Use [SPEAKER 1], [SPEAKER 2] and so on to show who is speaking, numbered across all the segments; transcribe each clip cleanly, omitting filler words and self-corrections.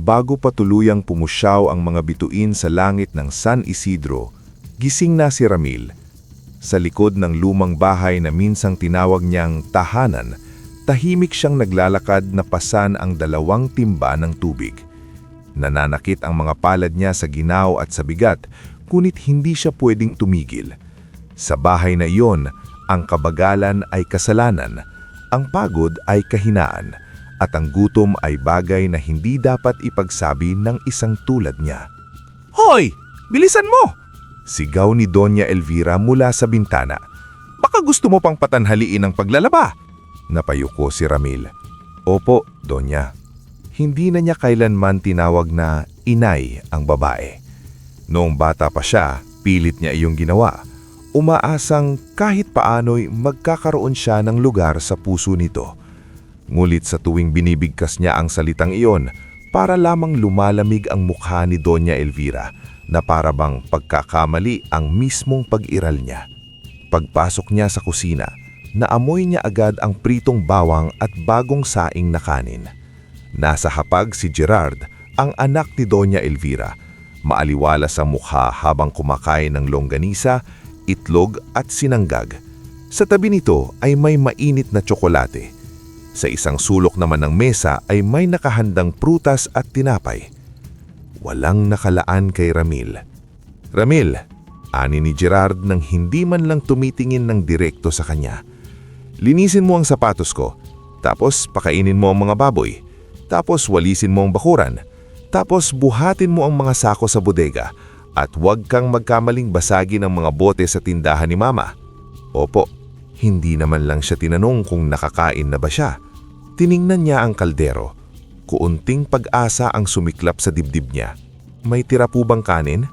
[SPEAKER 1] bago pa tuluyang pumusyaw ang mga bituin sa langit ng San Isidro, gising na si Ramil. Sa likod ng lumang bahay na minsang tinawag niyang tahanan, tahimik siyang naglalakad na pasan ang 2 timba ng tubig. Nananakit ang mga palad niya sa ginaw at sa bigat, ngunit hindi siya pwedeng tumigil. Sa bahay na iyon, ang kabagalan ay kasalanan, ang pagod ay kahinaan, at ang gutom ay bagay na hindi dapat ipagsabi ng isang tulad niya.
[SPEAKER 2] Hoy! Bilisan mo!
[SPEAKER 1] Sigaw ni Doña Elvira mula sa bintana.
[SPEAKER 2] Baka gusto mo pang patanhaliin ang paglalaba.
[SPEAKER 1] Napayuko si Ramil. Opo, Doña. Hindi na niya kailanman tinawag na inay ang babae. Noong bata pa siya, pilit niya iyong ginawa. Umaasang kahit paano'y magkakaroon siya ng lugar sa puso nito. Ngulit sa tuwing binibigkas niya ang salitang iyon, para lamang lumalamig ang mukha ni Doña Elvira na para bang pagkakamali ang mismong pag-iral niya. Pagpasok niya sa kusina, naamoy niya agad ang pritong bawang at bagong saing na kanin. Nasa hapag si Gerard, ang anak ni Doña Elvira, maaliwala sa mukha habang kumakain ng longganisa, itlog at sinanggag. Sa tabi nito ay may mainit na tsokolate. Sa isang sulok naman ng mesa ay may nakahandang prutas at tinapay. Walang nakalaan kay Ramil. Ramil, ani ni Gerard nang hindi man lang tumitingin ng direkto sa kanya. Linisin mo ang sapatos ko, tapos pakainin mo ang mga baboy, tapos walisin mo ang bakuran, tapos buhatin mo ang mga sako sa bodega, at huwag kang magkamaling basagin ang mga bote sa tindahan ni Mama. Opo, hindi naman lang siya tinanong kung nakakain na ba siya. Tiningnan niya ang kaldero. Kuunting pag-asa ang sumiklap sa dibdib niya. May tira po bang kanin?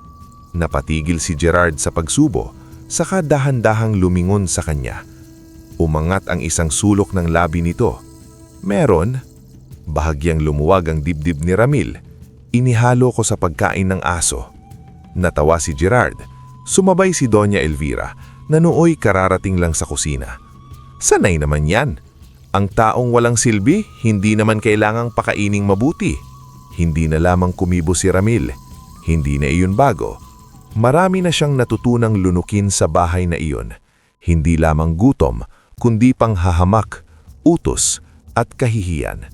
[SPEAKER 1] Napatigil si Gerard sa pagsubo, saka dahan-dahang lumingon sa kanya. Umangat ang isang sulok ng labi nito. Meron. Bahagyang lumuwag ang dibdib ni Ramil. Inihalo ko sa pagkain ng aso. Natawa si Gerard. Sumabay si Doña Elvira na nooy kararating lang sa kusina. Sanay naman yan. Ang taong walang silbi, hindi naman kailangang pakaining mabuti. Hindi na lamang kumibo si Ramil. Hindi na iyon bago. Marami na siyang natutunang lunukin sa bahay na iyon. Hindi lamang gutom, kundi pang hahamak, utos at kahihiyan.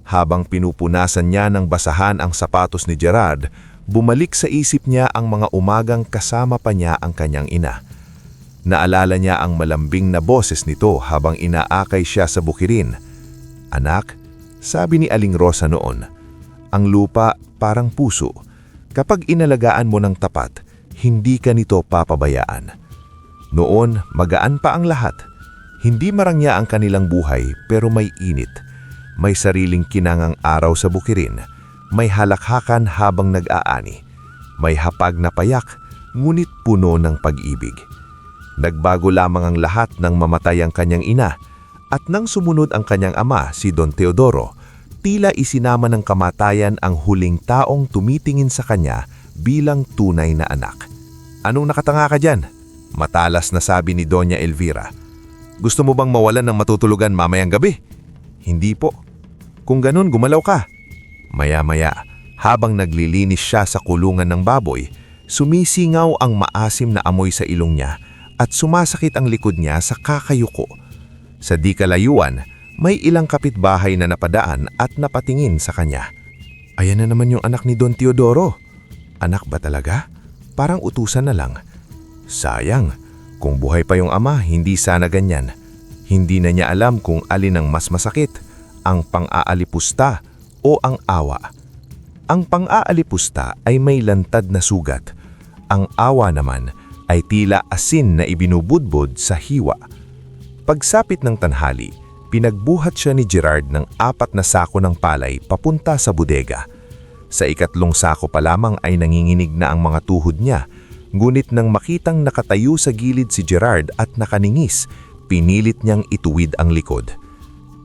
[SPEAKER 1] Habang pinupunasan niya ng basahan ang sapatos ni Gerard, bumalik sa isip niya ang mga umagang kasama pa niya ang kanyang ina. Naalala niya ang malambing na boses nito habang inaakay siya sa bukirin. Anak, sabi ni Aling Rosa noon, ang lupa parang puso. Kapag inalagaan mo ng tapat, hindi ka nito papabayaan. Noon, magaan pa ang lahat. Hindi marangya ang kanilang buhay pero may init. May sariling kinangang araw sa bukirin. May halakhakan habang nag-aani. May hapag na payak, ngunit puno ng pag-ibig. Nagbago lamang ang lahat nang mamatay ang kanyang ina, at nang sumunod ang kanyang ama, si Don Teodoro, tila isinama ng kamatayan ang huling taong tumitingin sa kanya bilang tunay na anak. Anong nakatanga ka dyan? Matalas na sabi ni Doña Elvira. Gusto mo bang mawalan ng matutulugan mamayang gabi? Hindi po. Kung ganun, gumalaw ka. Maya-maya, habang naglilinis siya sa kulungan ng baboy, sumisingaw ang maasim na amoy sa ilong niya at sumasakit ang likod niya sa kakayuko. Sa di kalayuan, may ilang kapitbahay na napadaan at napatingin sa kanya. Ayan na naman yung anak ni Don Teodoro. Anak ba talaga? Parang utusan na lang. Sayang, kung buhay pa yung ama, hindi sana ganyan. Hindi na niya alam kung alin ang mas masakit, ang pang-aalipusta o ang awa. Ang pang-aalipusta ay may lantad na sugat. Ang awa naman ay tila asin na ibinubudbod sa hiwa. Pagsapit ng tanghali, pinagbuhat siya ni Gerard ng 4 na sako ng palay papunta sa bodega. Sa ikatlong sako pa lamang ay nanginginig na ang mga tuhod niya, ngunit nang makitang nakatayo sa gilid si Gerard at nakaningis, pinilit niyang ituwid ang likod.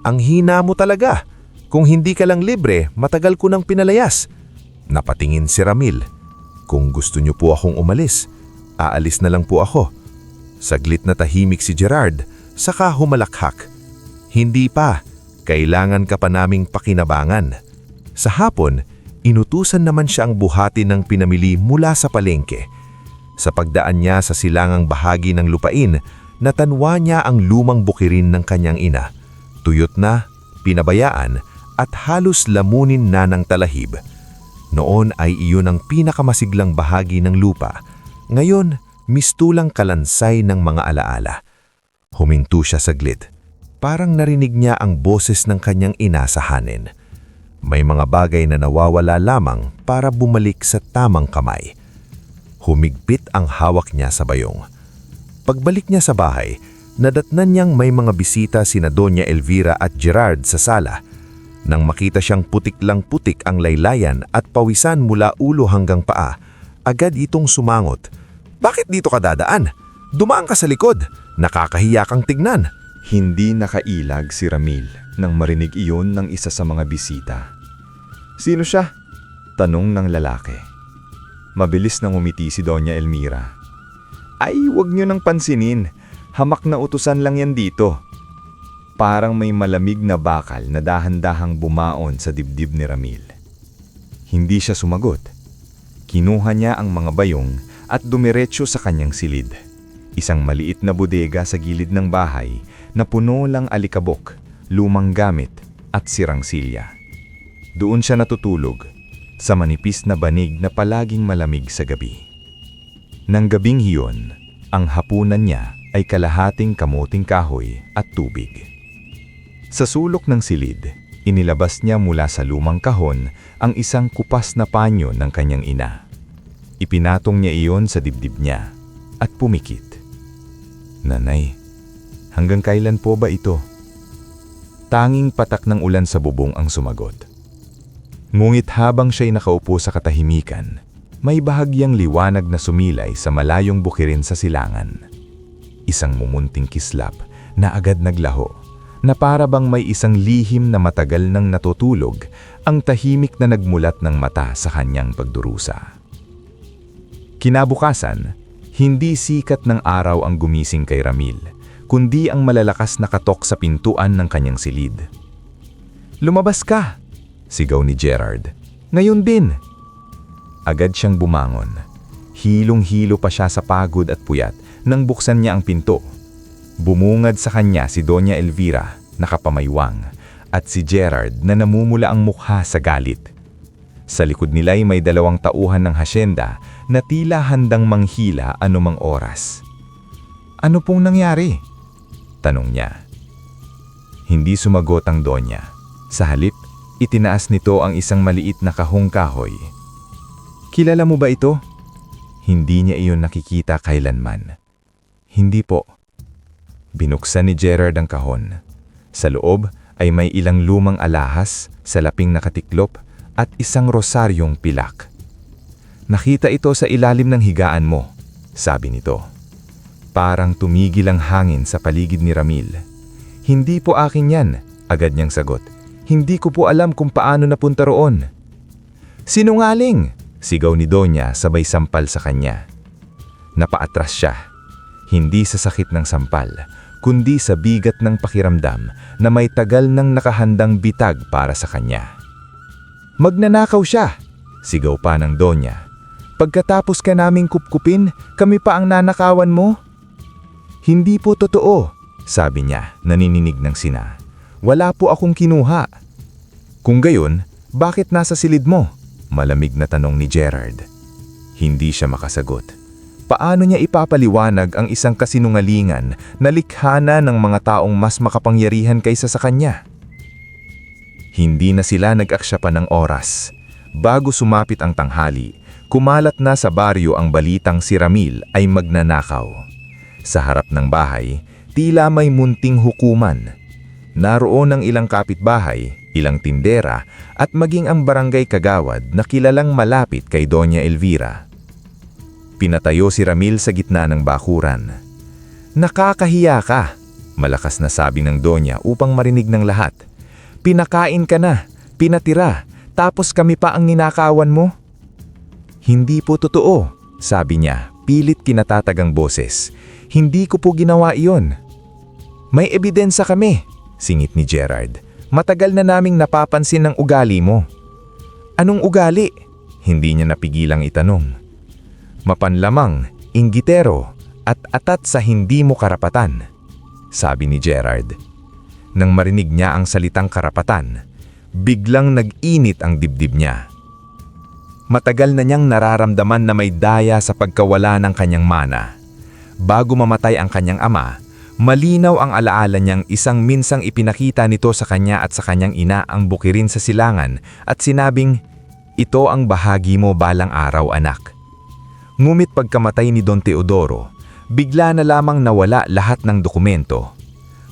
[SPEAKER 1] Ang hina mo talaga! Kung hindi ka lang libre, matagal ko nang pinalayas. Napatingin si Ramil. Kung gusto niyo po akong umalis, aalis na lang po ako. Saglit na tahimik si Gerard, saka humalakhak. Hindi pa, kailangan ka pa naming pakinabangan. Sa hapon, Inutusan naman siyang buhatin ng pinamili mula sa palengke. Sa pagdaan niya sa silangang bahagi ng lupain, natanwa niya ang lumang bukirin ng kanyang ina. Tuyot na, pinabayaan, at halos lamunin na ng talahib. Noon ay iyon ang pinakamasiglang bahagi ng lupa. Ngayon, mistulang kalansay ng mga alaala. Huminto siya saglit. Parang narinig niya ang boses ng kanyang ina sa hanin. May mga bagay na nawawala lamang para bumalik sa tamang kamay. Humigpit ang hawak niya sa bayong. Pagbalik niya sa bahay, nadatnan niyang may mga bisita sina Doña Elvira at Gerard sa sala. Nang makita siyang putik lang putik ang laylayan at pawisan mula ulo hanggang paa, agad itong sumangot. "Bakit dito ka dadaan? Dumaan ka sa likod. Nakakahiya kang tignan."
[SPEAKER 3] Hindi nakailag si Ramil nang marinig iyon ng isa sa mga bisita. "Sino siya?" tanong ng lalaki. Mabilis nang umiti si Doña Elmira. "Ay, wag niyo nang pansinin. Hamak na utusan lang yan dito." Parang may malamig na bakal na dahan-dahang bumaon sa dibdib ni Ramil. Hindi siya sumagot. Kinuha niya ang mga bayong at dumiretso sa kanyang silid. Isang maliit na bodega sa gilid ng bahay na puno lang alikabok, lumang gamit at sirang silya. Doon siya natutulog, sa manipis na banig na palaging malamig sa gabi. Nang gabing hiyon, ang hapunan niya ay kalahating kamuting kahoy at tubig. Sa sulok ng silid, inilabas niya mula sa lumang kahon ang isang kupas na panyo ng kanyang ina. Ipinatong niya iyon sa dibdib niya at pumikit. "Nanay, hanggang kailan po ba ito?" Tanging patak ng ulan sa bubong ang sumagot. Ngunit habang siya'y nakaupo sa katahimikan, may bahagyang liwanag na sumilay sa malayong bukirin sa silangan. Isang mumunting kislap na agad naglaho, na para bang may isang lihim na matagal nang natutulog ang tahimik na nagmulat ng mata sa kanyang pagdurusa. Kinabukasan, hindi sikat ng araw ang gumising kay Ramil, kundi ang malalakas na katok sa pintuan ng kanyang silid. "Lumabas ka!" sigaw ni Gerard. "Ngayon din!" Agad siyang bumangon. Hilong-hilo pa siya sa pagod at puyat nang buksan niya ang pinto. Bumungad sa kanya si Doña Elvira, nakapamaywang, at si Gerard na namumula ang mukha sa galit. Sa likod nila'y may 2 tauhan ng hasyenda na tila handang manghila anumang oras. "Ano pong nangyari?" tanong niya. Hindi sumagot ang Donya. Sa halip, itinaas nito ang isang maliit na kahong kahoy. "Kilala mo ba ito?" Hindi niya iyon nakikita kailanman. "Hindi po." Binuksan ni Gerard ang kahon. Sa loob ay may ilang lumang alahas, salaping nakatiklop, at isang rosaryong pilak. "Nakita ito sa ilalim ng higaan mo," sabi nito. Parang tumigil ang hangin sa paligid ni Ramil. "Hindi po akin yan," agad niyang sagot. "Hindi ko po alam kung paano napunta roon." "Sinungaling!" sigaw ni Donya sabay sampal sa kanya. Napaatras siya. Hindi sa sakit ng sampal, kundi sa bigat ng pakiramdam na may tagal nang nakahandang bitag para sa kanya. "Magnanakaw siya!" sigaw pa ng Donya. "Pagkatapos ka naming kupkupin, kami pa ang nanakawan mo?" "Hindi po totoo," sabi niya, nanininig ng sina. "Wala po akong kinuha." "Kung gayon, bakit nasa silid mo?" malamig na tanong ni Gerard. Hindi siya makasagot. Paano niya ipapaliwanag ang isang kasinungalingan na likha na ng mga taong mas makapangyarihan kaysa sa kanya? Hindi na sila nag-aksya pa ng oras. Bago sumapit ang tanghali, kumalat na sa baryo ang balitang si Ramil ay magnanakaw. Sa harap ng bahay, tila may munting hukuman. Naroon ang ilang kapitbahay, ilang tindera, at maging ang barangay kagawad na kilalang malapit kay Doña Elvira. Pinatayo si Ramil sa gitna ng bakuran. "Nakakahiya ka," malakas na sabi ng Donya upang marinig ng lahat. "Pinakain ka na, pinatira, tapos kami pa ang ninakawan mo?" "Hindi po totoo," sabi niya, pilit kinatatagang boses. "Hindi ko po ginawa iyon." "May ebidensya kami," singit ni Gerard. "Matagal na naming napapansin ang ugali mo." Anong ugali? Hindi niya napigilang itanong. Mapanlamang, inggitero, at atat sa hindi mo karapatan, sabi ni Gerard. Nang marinig niya ang salitang karapatan, biglang nag-init ang dibdib niya. Matagal na niyang nararamdaman na may daya sa pagkawala ng kanyang mana. Bago mamatay ang kanyang ama, malinaw ang alaala niyang isang minsang ipinakita nito sa kanya at sa kanyang ina ang bukirin sa silangan at sinabing, "Ito ang bahagi mo balang araw, anak." Ngumit pagkamatay ni Don Teodoro, bigla na lamang nawala lahat ng dokumento.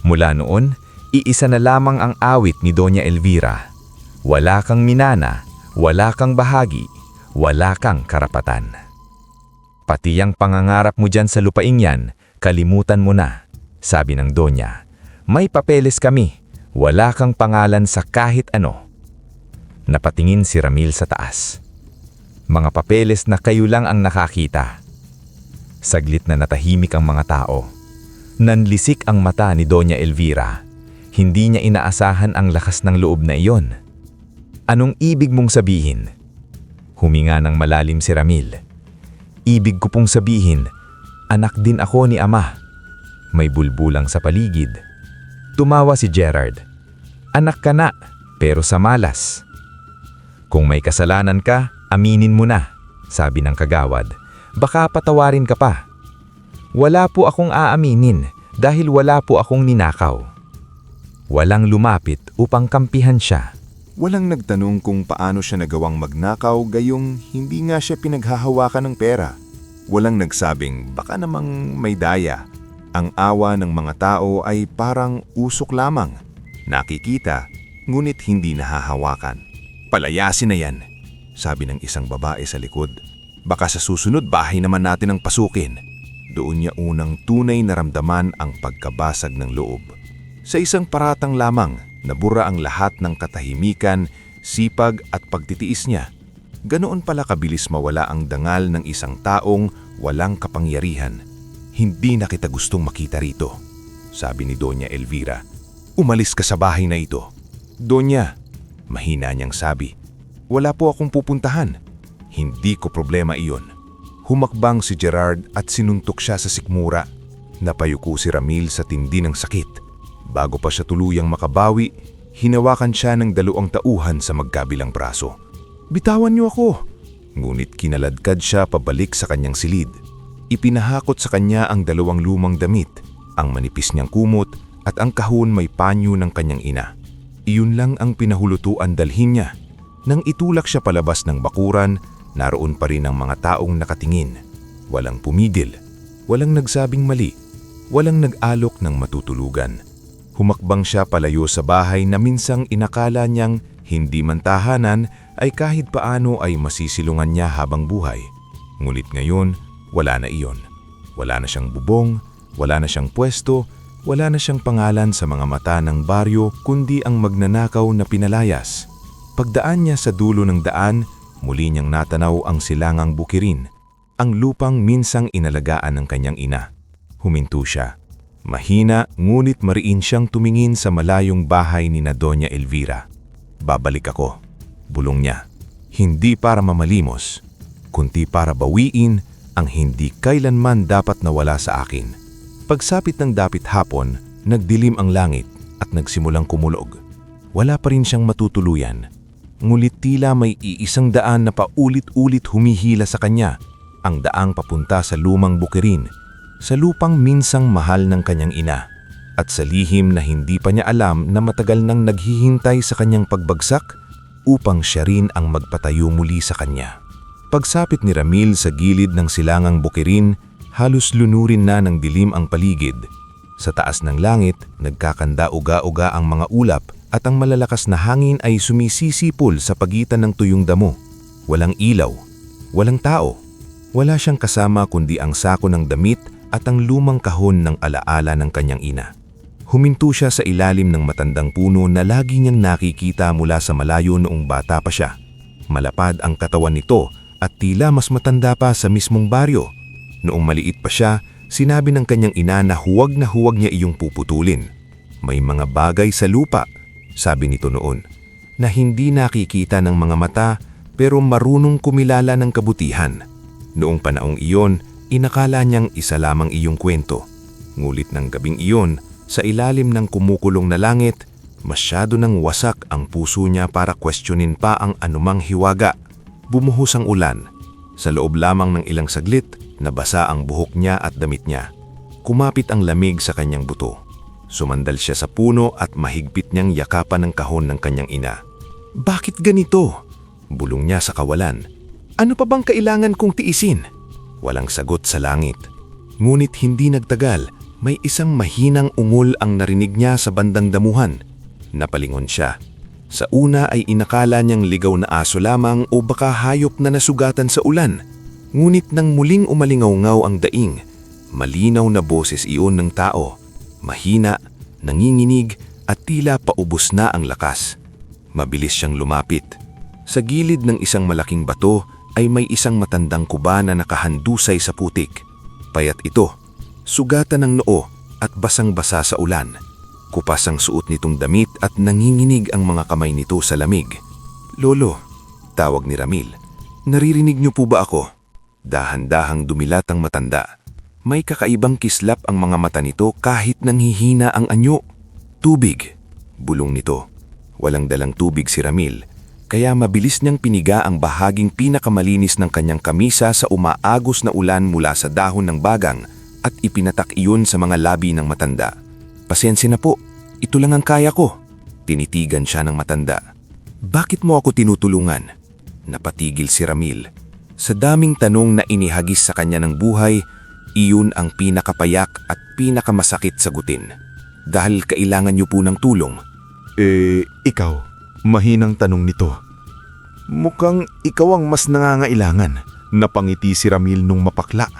[SPEAKER 3] Mula noon, iisa na lamang ang awit ni Doña Elvira. Wala kang minana, wala kang bahagi, wala kang karapatan. Pati ang pangangarap mo dyan sa lupaing yan, kalimutan mo na, sabi ng Donya. May papeles kami, wala kang pangalan sa kahit ano. Napatingin si Ramil sa taas. Mga papeles na kayo lang ang nakakita. Saglit na natahimik ang mga tao. Nanlisik ang mata ni Doña Elvira. Hindi niya inaasahan ang lakas ng loob na iyon. Anong ibig mong sabihin? Huminga ng malalim si Ramil. Ibig ko pong sabihin, anak din ako ni ama. May bulbulang sa paligid. Tumawa si Gerard. Anak ka na, pero sa malas. Kung may kasalanan ka, aminin mo na, sabi ng kagawad. Baka patawarin ka pa. Wala po akong aaminin dahil wala po akong ninakaw. Walang lumapit upang kampihan siya.
[SPEAKER 2] Walang nagtanong kung paano siya nagawang magnakaw gayong hindi nga siya pinaghahawakan ng pera. Walang nagsabing baka namang may daya. Ang awa ng mga tao ay parang usok lamang. Nakikita, ngunit hindi nahahawakan. Palayasin na yan, sabi ng isang babae sa likod. Baka sa susunod bahay naman natin ang pasukin. Doon niya unang tunay na ramdaman ang pagkabasag ng loob. Sa isang paratang lamang, nabura ang lahat ng katahimikan, sipag at pagtitiis niya. Ganoon pala kabilis mawala ang dangal ng isang taong walang kapangyarihan. Hindi na kita gustong makita rito, sabi ni Doña Elvira. Umalis ka sa bahay na ito. Doña, mahina niyang sabi. Wala po akong pupuntahan. Hindi ko problema iyon. Humakbang si Gerard at sinuntok siya sa sikmura. Napayuko si Ramil sa tindi ng sakit. Bago pa siya tuluyang makabawi, hinawakan siya ng 2 tauhan sa magkabilang braso. Bitawan niyo ako! Ngunit kinaladkad siya pabalik sa kanyang silid. Ipinahakot sa kanya ang 2 lumang damit, ang manipis niyang kumot at ang kahon may panyo ng kanyang ina. Iyon lang ang pinahulutuan dalhin niya. Nang itulak siya palabas ng bakuran, naroon pa rin ang mga taong nakatingin. Walang pumigil, walang nagsabing mali, walang nag-alok ng matutulugan. Humakbang siya palayo sa bahay na minsang inakala niyang hindi man tahanan ay kahit paano ay masisilungan niya habang buhay. Ngunit ngayon, wala na iyon. Wala na siyang bubong, wala na siyang pwesto, wala na siyang pangalan sa mga mata ng baryo kundi ang magnanakaw na pinalayas. Pagdaan niya sa dulo ng daan, muli niyang natanaw ang silangang bukirin, ang lupang minsang inalagaan ng kanyang ina. Huminto siya. Mahina ngunit mariin siyang tumingin sa malayong bahay ni na Doña Elvira. Babalik ako, bulong niya. Hindi para mamalimos, kundi para bawiin ang hindi kailanman dapat nawala sa akin. Pagsapit ng dapit hapon, nagdilim ang langit at nagsimulang kumulog. Wala pa rin siyang matutuluyan. Ngunit tila may iisang daan na paulit-ulit humihila sa kanya, ang daang papunta sa lumang bukirin, sa lupang minsang mahal ng kanyang ina, at sa lihim na hindi pa niya alam na matagal nang naghihintay sa kanyang pagbagsak upang siya rin ang magpatayo muli sa kanya. Pagsapit ni Ramil sa gilid ng silangang bukirin, halos lunurin na ng dilim ang paligid. Sa taas ng langit, nagkakanda-uga-uga ang mga ulap at ang malalakas na hangin ay sumisisipol sa pagitan ng tuyong damo. Walang ilaw, walang tao. Wala siyang kasama kundi ang sako ng damit at ang lumang kahon ng alaala ng kanyang ina. Huminto siya sa ilalim ng matandang puno na lagi niyang nakikita mula sa malayo noong bata pa siya. Malapad ang katawan nito at tila mas matanda pa sa mismong baryo. Noong maliit pa siya, sinabi ng kanyang ina na huwag niya iyong puputulin. May mga bagay sa lupa, sabi nito noon, na hindi nakikita ng mga mata pero marunong kumilala ng kabutihan. Noong panaong iyon, inakala niyang isa lamang iyong kwento. Ngulit ng gabing iyon, sa ilalim ng kumukulong na langit, masyado nang wasak ang puso niya para questionin pa ang anumang hiwaga. Bumuhos ang ulan. Sa loob lamang ng ilang saglit, nabasa ang buhok niya at damit niya. Kumapit ang lamig sa kanyang buto. Sumandal siya sa puno at mahigpit niyang yakapan ang kahon ng kanyang ina. "Bakit ganito?" Bulong niya sa kawalan. "Ano pa bang kailangan kong tiisin?" Walang sagot sa langit. Ngunit hindi nagtagal, may isang mahinang ungol ang narinig niya sa bandang damuhan. Napalingon siya. Sa una ay inakala niyang ligaw na aso lamang o baka hayop na nasugatan sa ulan. Ngunit nang muling umalingaw-ngaw ang daing, malinaw na boses iyon ng tao. Mahina, nanginginig at tila paubos na ang lakas. Mabilis siyang lumapit. Sa gilid ng isang malaking bato ay may isang matandang kuba na nakahandusay sa putik. Payat ito, sugatan ng noo at basang-basa sa ulan. Kupas ang suot nitong damit at nanginginig ang mga kamay nito sa lamig. "Lolo," tawag ni Ramil. "Naririnig niyo po ba ako?" Dahan-dahang dumilat ang matanda. May kakaibang kislap ang mga mata nito kahit nanghihina ang anyo. "Tubig," bulong nito. Walang dalang tubig si Ramil, kaya mabilis niyang piniga ang bahaging pinakamalinis ng kanyang kamisa sa umaagos na ulan mula sa dahon ng bagang at ipinatak iyon sa mga labi ng matanda. "Pasensya na po, ito lang ang kaya ko." Tinitigan siya ng matanda. "Bakit mo ako tinutulungan?" Napatigil si Ramil. Sa daming tanong na inihagis sa kanya ng buhay, iyon ang pinakapayak at pinakamasakit sagutin. "Dahil kailangan niyo po ng tulong."
[SPEAKER 3] Ikaw, mahinang tanong nito. Mukhang ikaw ang mas nangangailangan. Napangiti si Ramil nung mapakla.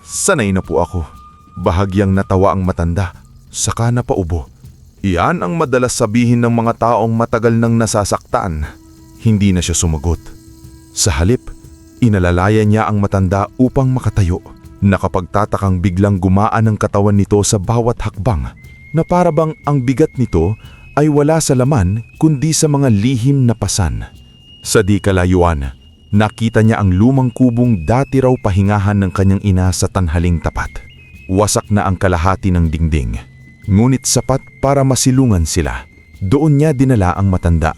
[SPEAKER 3] Sanay na po ako. Bahagyang natawa ang matanda, saka napaubo. Iyan ang madalas sabihin ng mga taong matagal nang nasasaktan. Hindi na siya sumagot. Sa halip, inalalaya niya ang matanda upang makatayo. Nakapagtatakang biglang gumaan ang katawan nito sa bawat hakbang, na parabang ang bigat nito ay wala sa laman kundi sa mga lihim na pasan. Sa di kalayuan, nakita niya ang lumang kubong dati raw pahingahan ng kanyang ina sa tanhaling tapat. Wasak na ang kalahati ng dingding, ngunit sapat para masilungan sila. Doon niya dinala ang matanda.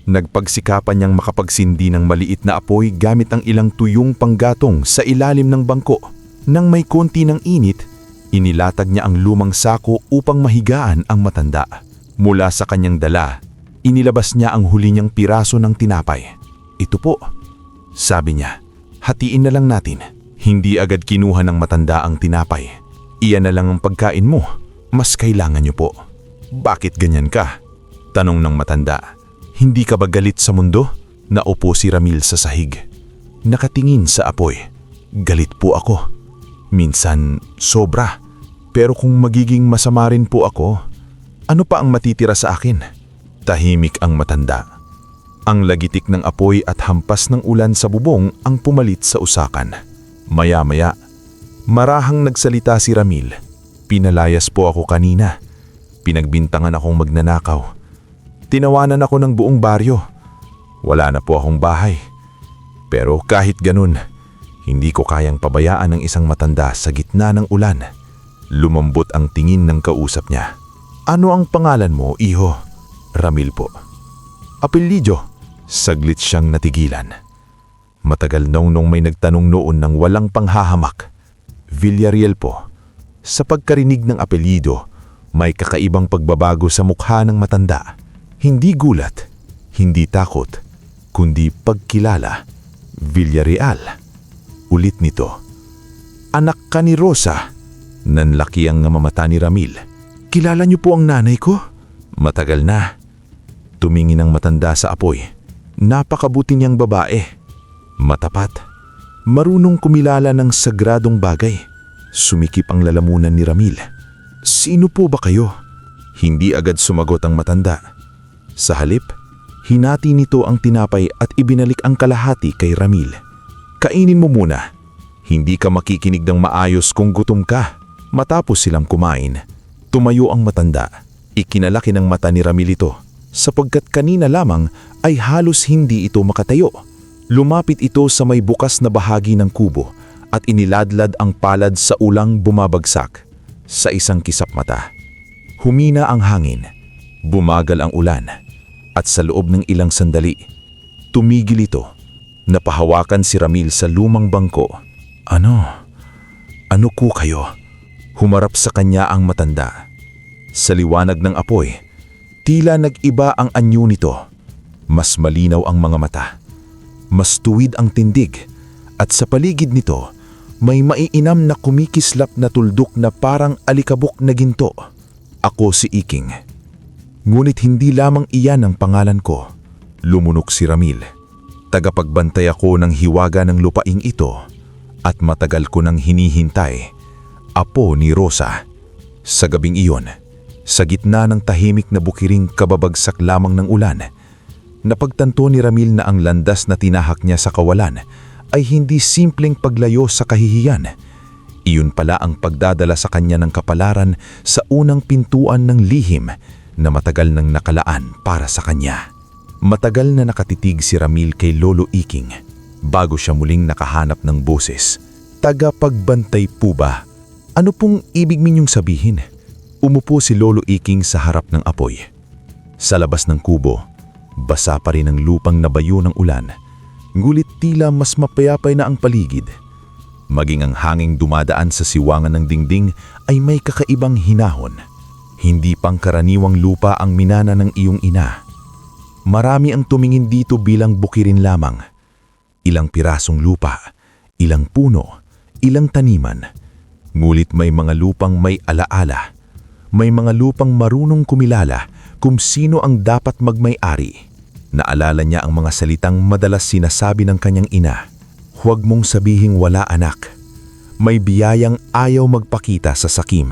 [SPEAKER 3] Nagpagsikapan niyang makapagsindi ng maliit na apoy gamit ang ilang tuyong panggatong sa ilalim ng bangko. Nang may konti ng init, inilatag niya ang lumang sako upang mahigaan ang matanda. Mula sa kanyang dala, inilabas niya ang huli niyang piraso ng tinapay. "Ito po," sabi niya, "hatiin na lang natin." Hindi agad kinuha ng matanda ang tinapay. "Iyan na lang ang pagkain mo, mas kailangan niyo po." "Bakit ganyan ka?" tanong ng matanda. "Hindi ka ba galit sa mundo?" Naupo si Ramil sa sahig. Nakatingin sa apoy. "Galit po ako. Minsan sobra. Pero kung magiging masama rin po ako, ano pa ang matitira sa akin?" Tahimik ang matanda. Ang lagitik ng apoy at hampas ng ulan sa bubong ang pumalit sa usakan. Maya-maya, marahang nagsalita si Ramil. "Pinalayas po ako kanina. Pinagbintangan akong magnanakaw. Tinawanan ako ng buong baryo. Wala na po akong bahay. Pero kahit ganun, hindi ko kayang pabayaan ng isang matanda sa gitna ng ulan." Lumambot ang tingin ng kausap niya. "Ano ang pangalan mo, iho?" "Ramil po." "Apelyido?" Saglit siyang natigilan. Matagal nung may nagtanong noon ng walang panghahamak. "Villarreal po." Sa pagkarinig ng apelyido, may kakaibang pagbabago sa mukha ng matanda. Hindi gulat, hindi takot, kundi pagkilala. "Villarreal." Ulit nito. "Anak ka ni Rosa." Nanlaki ang mata ni Ramil. "Kilala niyo po ang nanay ko?" "Matagal na." Tumingin ang matanda sa apoy. Napakabuti niyang babae. Matapat. Marunong kumilala ng sagradong bagay. Sumikip ang lalamunan ni Ramil. "Sino po ba kayo?" Hindi agad sumagot ang matanda. Sa halip, hinati nito ang tinapay at ibinalik ang kalahati kay Ramil. "Kainin mo muna. Hindi ka makikinig ng maayos kung gutom ka." Matapos silang kumain, tumayo ang matanda. Ikinalaki ng mata ni Ramil ito sapagkat kanina lamang
[SPEAKER 4] ay halos hindi ito makatayo. Lumapit ito sa may bukas na bahagi ng kubo at iniladlad ang palad sa ulang bumabagsak sa isang kisap mata. Humina ang hangin, bumagal ang ulan, at sa loob ng ilang sandali, tumigil ito. Napahawakan si Ramil sa lumang bangko. Ano ko kayo? Humarap sa kanya ang matanda. Sa liwanag ng apoy, tila nag-iba ang anyo nito. Mas malinaw ang mga mata. Mas tuwid ang tindig. At sa paligid nito, may maiinam na kumikislap na tuldok na parang alikabok na ginto. Ako si Iking. Ngunit hindi lamang iyan ang pangalan ko. Lumunok si Ramil. Tagapagbantay ako ng hiwaga ng lupaing ito at matagal ko nang hinihintay. Apo ni Rosa. Sa gabing iyon, sa gitna ng tahimik na bukiring kababagsak lamang ng ulan, napagtanto ni Ramil na ang landas na tinahak niya sa kawalan ay hindi simpleng paglayo sa kahihiyan. Iyon pala ang pagdadala sa kanya ng kapalaran sa unang pintuan ng lihim na matagal nang nakalaan para sa kanya. Matagal na nakatitig si Ramil kay Lolo Iking bago siya muling nakahanap ng boses. Tagapagbantay po ba? Ano pong ibig ninyong sabihin? Umupo si Lolo Iking sa harap ng apoy. Sa labas ng kubo, basa pa rin ang lupang nabayo ng ulan, ngulit tila mas mapayapay na ang paligid. Maging ang hanging dumadaan sa siwangan ng dingding ay may kakaibang hinahon. Hindi pangkaraniwang lupa ang minana ng iyong ina. Marami ang tumingin dito bilang bukirin lamang. Ilang pirasong lupa, ilang puno, ilang taniman. Ngulit may mga lupang may alaala. May mga lupang marunong kumilala kung sino ang dapat magmay-ari. Naalala niya ang mga salitang madalas sinasabi ng kanyang ina. Huwag mong sabihing wala anak. May biyayang ayaw magpakita sa sakim.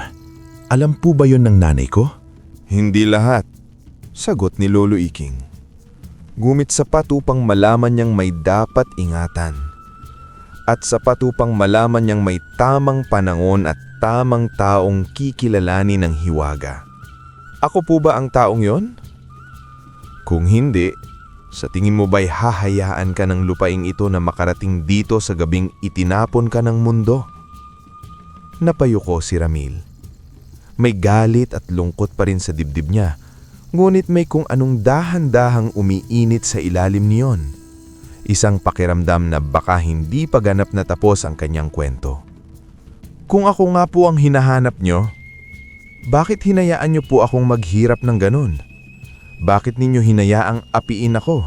[SPEAKER 4] Alam po ba yon ng nanay ko?
[SPEAKER 2] Hindi lahat, sagot ni Lolo Iking. Gumit sapat upang malaman niyang may dapat ingatan. At sapat upang malaman niyang may tamang panahon at tamang taong kikilalanin ng hiwaga. Ako po ba ang taong yon? Kung hindi, sa tingin mo ba'y hahayaan ka ng lupaing ito na makarating dito sa gabing itinapon ka ng mundo? Napayuko si Ramil. May galit at lungkot pa rin sa dibdib niya, ngunit may kung anong dahan-dahang umiinit sa ilalim niyon. Isang pakiramdam na baka hindi pa ganap na tapos ang kanyang kwento. Kung ako nga po ang hinahanap nyo, bakit hinayaan nyo po akong maghirap ng ganun? Bakit ninyo hinayaang apiin ako?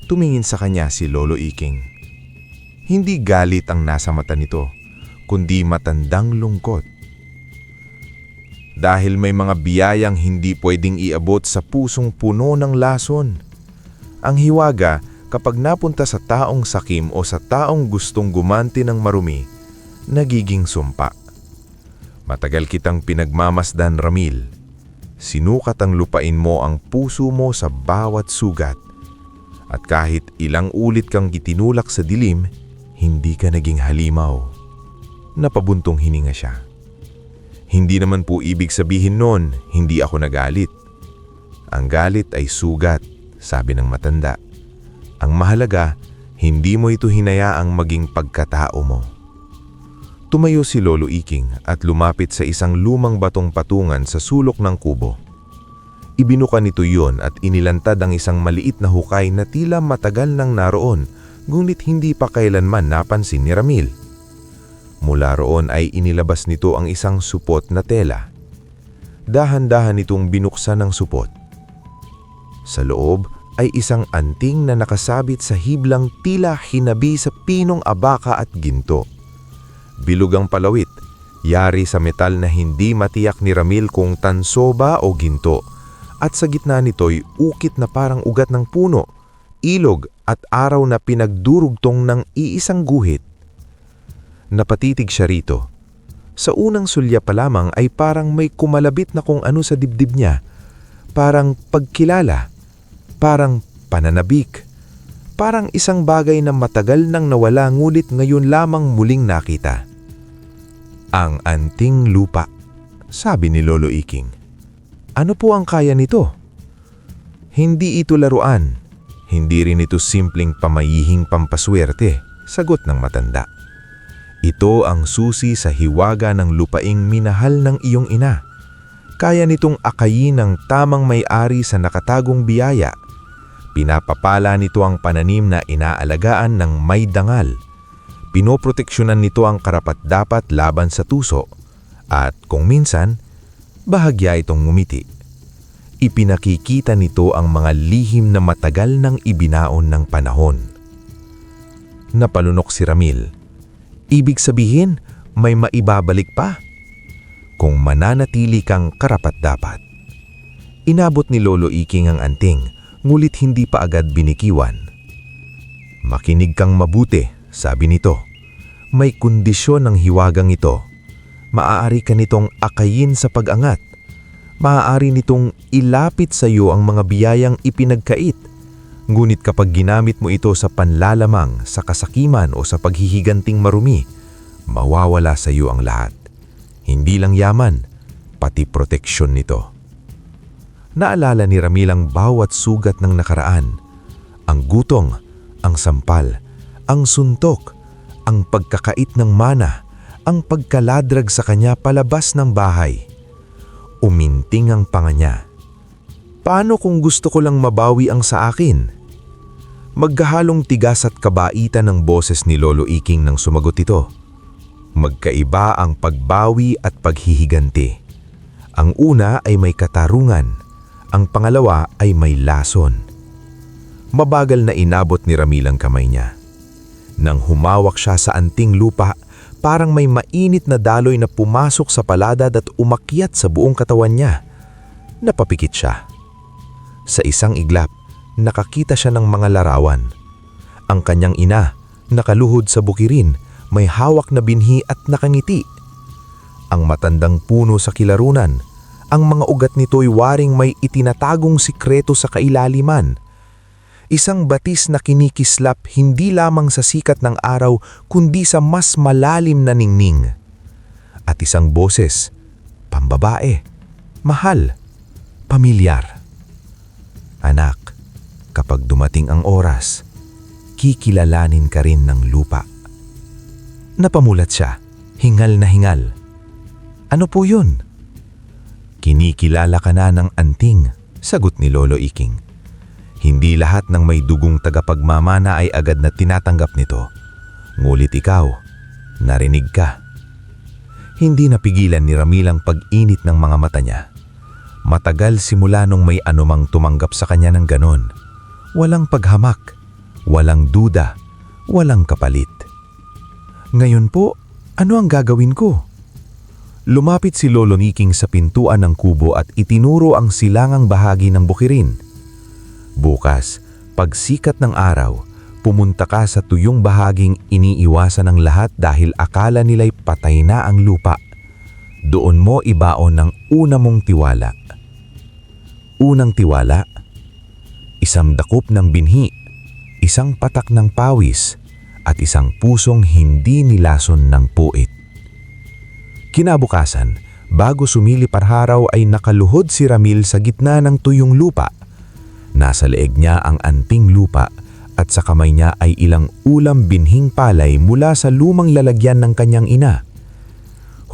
[SPEAKER 2] Tumingin sa kanya si Lolo Iking. Hindi galit ang nasa mata nito, kundi matandang lungkot. Dahil may mga biyayang hindi pwedeng iabot sa pusong puno ng lason. Ang hiwaga, kapag napunta sa taong sakim o sa taong gustong gumanti ng marumi, nagiging sumpa. Matagal kitang pinagmamasdan, Ramil. Sinukat ang lupain mo ang puso mo sa bawat sugat. At kahit ilang ulit kang gitinulak sa dilim, hindi ka naging halimaw. Napabuntong hininga siya. Hindi naman po ibig sabihin nun, hindi ako nagalit. Ang galit ay sugat, sabi ng matanda. Ang mahalaga, hindi mo ito hinayaang maging pagkatao mo. Tumayo si Lolo Iking at lumapit sa isang lumang batong patungan sa sulok ng kubo. Ibinuka nito yon at inilantad ang isang maliit na hukay na tila matagal nang naroon, ngunit hindi pa kailanman napansin ni Ramil. Mula roon ay inilabas nito ang isang supot na tela. Dahan-dahan nitong binuksan ang supot. Sa loob ay isang anting na nakasabit sa hiblang tila hinabi sa pinong abaka at ginto. Bilog ang palawit, yari sa metal na hindi matiyak ni Ramil kung tanso ba o ginto, at sa gitna nito'y ukit na parang ugat ng puno, ilog at araw na pinagdurugtong ng iisang guhit. Napatitig siya rito. Sa unang sulya pa lamang ay parang may kumalabit na kung ano sa dibdib niya. Parang pagkilala, parang pananabik, parang isang bagay na matagal nang nawala ngunit ngayon lamang muling nakita. Ang anting lupa, sabi ni Lolo Iking. Ano po ang kaya nito?
[SPEAKER 3] Hindi ito laruan. Hindi rin ito simpleng pamayihing pampaswerte, sagot ng matanda. Ito ang susi sa hiwaga ng lupaing minahal ng iyong ina. Kaya nitong akayin ng tamang may-ari sa nakatagong biyaya. Pinapapala nito ang pananim na inaalagaan ng may dangal. Pinoproteksyonan nito ang karapat-dapat laban sa tuso. At kung minsan, bahagya itong ngumiti. Ipinakikita nito ang mga lihim na matagal nang ibinaon ng panahon. Napalunok si Ramil. Ibig sabihin, may maibabalik pa. Kung mananatili kang karapat-dapat. Inabot ni Lolo Iking ang anting, ngulit hindi pa agad binikiwan. Makinig kang mabuti, sabi nito. May kondisyon ng hiwagang ito. Maaari ka nitong akayin sa pag-angat. Maaari nitong ilapit sa iyo ang mga biyayang ipinagkait. Ngunit kapag ginamit mo ito sa panlalamang, sa kasakiman o sa paghihiganting marumi, mawawala sa iyo ang lahat. Hindi lang yaman, pati proteksyon nito. Naalala ni Ramil ang bawat sugat ng nakaraan. Ang gutong, ang sampal, ang suntok, ang pagkakait ng mana, ang pagkaladrag sa kanya palabas ng bahay. Uminting ang panga niya. Paano kung gusto ko lang mabawi ang sa akin? Magkahalong tigas at kabaitan ng boses ni Lolo Iking nang sumagot ito. Magkaiba ang pagbawi at paghihiganti. Ang una ay may katarungan, ang pangalawa ay may lason. Mabagal na inabot ni Ramil ang kamay niya. Nang humawak siya sa anting lupa, parang may mainit na daloy na pumasok sa paladad at umakyat sa buong katawan niya. Napapikit siya. Sa isang iglap, nakakita siya ng mga larawan. Ang kanyang ina, nakaluhod sa bukirin, may hawak na binhi at nakangiti. Ang matandang puno sa kilarunan, ang mga ugat nito'y waring may itinatagong sikreto sa kailaliman. Isang batis na kinikislap hindi lamang sa sikat ng araw kundi sa mas malalim na ningning. At isang boses, pambabae, mahal, pamilyar. Anak, kapag dumating ang oras, kikilalanin ka rin ng lupa. Napamulat siya, hingal na hingal. Ano po yun? Kinikilala ka na ng anting, sagot ni Lolo Iking. Hindi lahat ng may dugong tagapagmamana ay agad na tinatanggap nito. Ngulit ikaw, narinig ka. Hindi napigilan ni Ramil ang pag-init ng mga mata niya. Matagal simula nung may anumang tumanggap sa kanya ng ganon. Walang paghamak, walang duda, walang kapalit. Ngayon po, ano ang gagawin ko? Lumapit si Lolo Iking sa pintuan ng kubo at itinuro ang silangang bahagi ng bukirin. Bukas, pagsikat ng araw, pumunta ka sa tuyong bahaging iniiwasan ng lahat dahil akala nila'y patay na ang lupa. Doon mo ibaon ng una mong tiwala. Unang tiwala, isang dakop ng binhi, isang patak ng pawis, at isang pusong hindi nilason ng puit. Kinabukasan, bago sumilip ang araw ay nakaluhod si Ramil sa gitna ng tuyong lupa. Nasa leeg niya ang anting lupa at sa kamay niya ay ilang ulam binhing palay mula sa lumang lalagyan ng kanyang ina.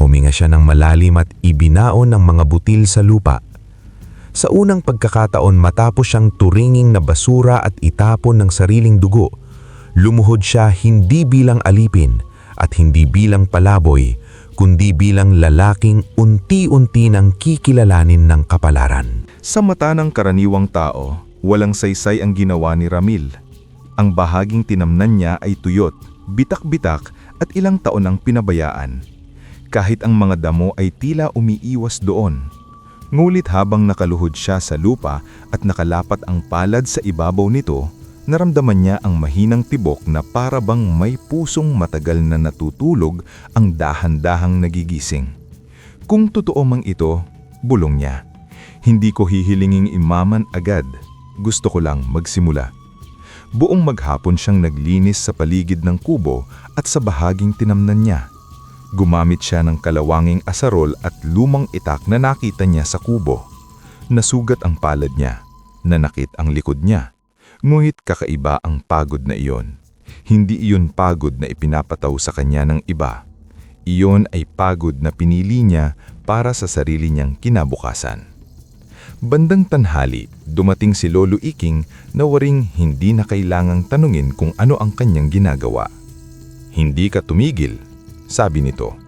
[SPEAKER 3] Huminga siya ng malalim at ibinaon ng mga butil sa lupa. Sa unang pagkakataon matapos siyang turinging na basura at itapon ng sariling dugo, lumuhod siya hindi bilang alipin at hindi bilang palaboy, kundi bilang lalaking unti-unti nang kikilalanin ng kapalaran.
[SPEAKER 2] Sa mata ng karaniwang tao, walang saysay ang ginawa ni Ramil. Ang bahaging tinamnan niya ay tuyot, bitak-bitak at ilang taon ang pinabayaan. Kahit ang mga damo ay tila umiiwas doon. Ngulit habang nakaluhod siya sa lupa at nakalapat ang palad sa ibabaw nito, naramdaman niya ang mahinang tibok na para bang may pusong matagal na natutulog ang dahan-dahang nagigising. Kung totoo mang ito, bulong niya. Hindi ko hihilinging imaman agad, gusto ko lang magsimula. Buong maghapon siyang naglinis sa paligid ng kubo at sa bahaging tinamnan niya. Gumamit siya ng kalawanging asarol at lumang itak na nakita niya sa kubo. Nasugat ang palad niya.
[SPEAKER 3] Nanakit ang likod niya. Ngunit kakaiba ang pagod na iyon. Hindi iyon pagod na ipinapataw sa kanya ng iba. Iyon ay pagod na pinili niya para sa sarili niyang kinabukasan. Bandang tanghali, dumating si Lolo Iking na waring hindi na kailangang tanungin kung ano ang kanyang ginagawa. "Hindi ka tumigil," sabi nito.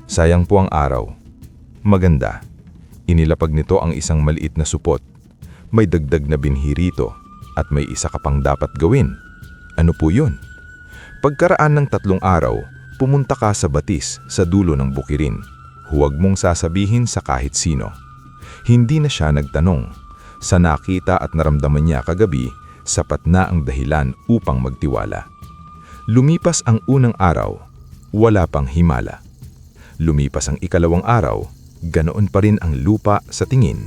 [SPEAKER 3] "Sayang po ang araw." "Maganda." Inilapag nito ang isang maliit na supot. "May dagdag na binhi rito at may isa ka pang dapat gawin." "Ano po yun?" "Pagkaraan ng 3 araw, pumunta ka sa batis sa dulo ng bukirin. Huwag mong sasabihin sa kahit sino." Hindi na siya nagtanong. Sa nakita at naramdaman niya kagabi, sapat na ang dahilan upang magtiwala. Lumipas ang unang araw, wala pang himala. Lumipas ang ikalawang araw, ganoon pa rin ang lupa sa tingin.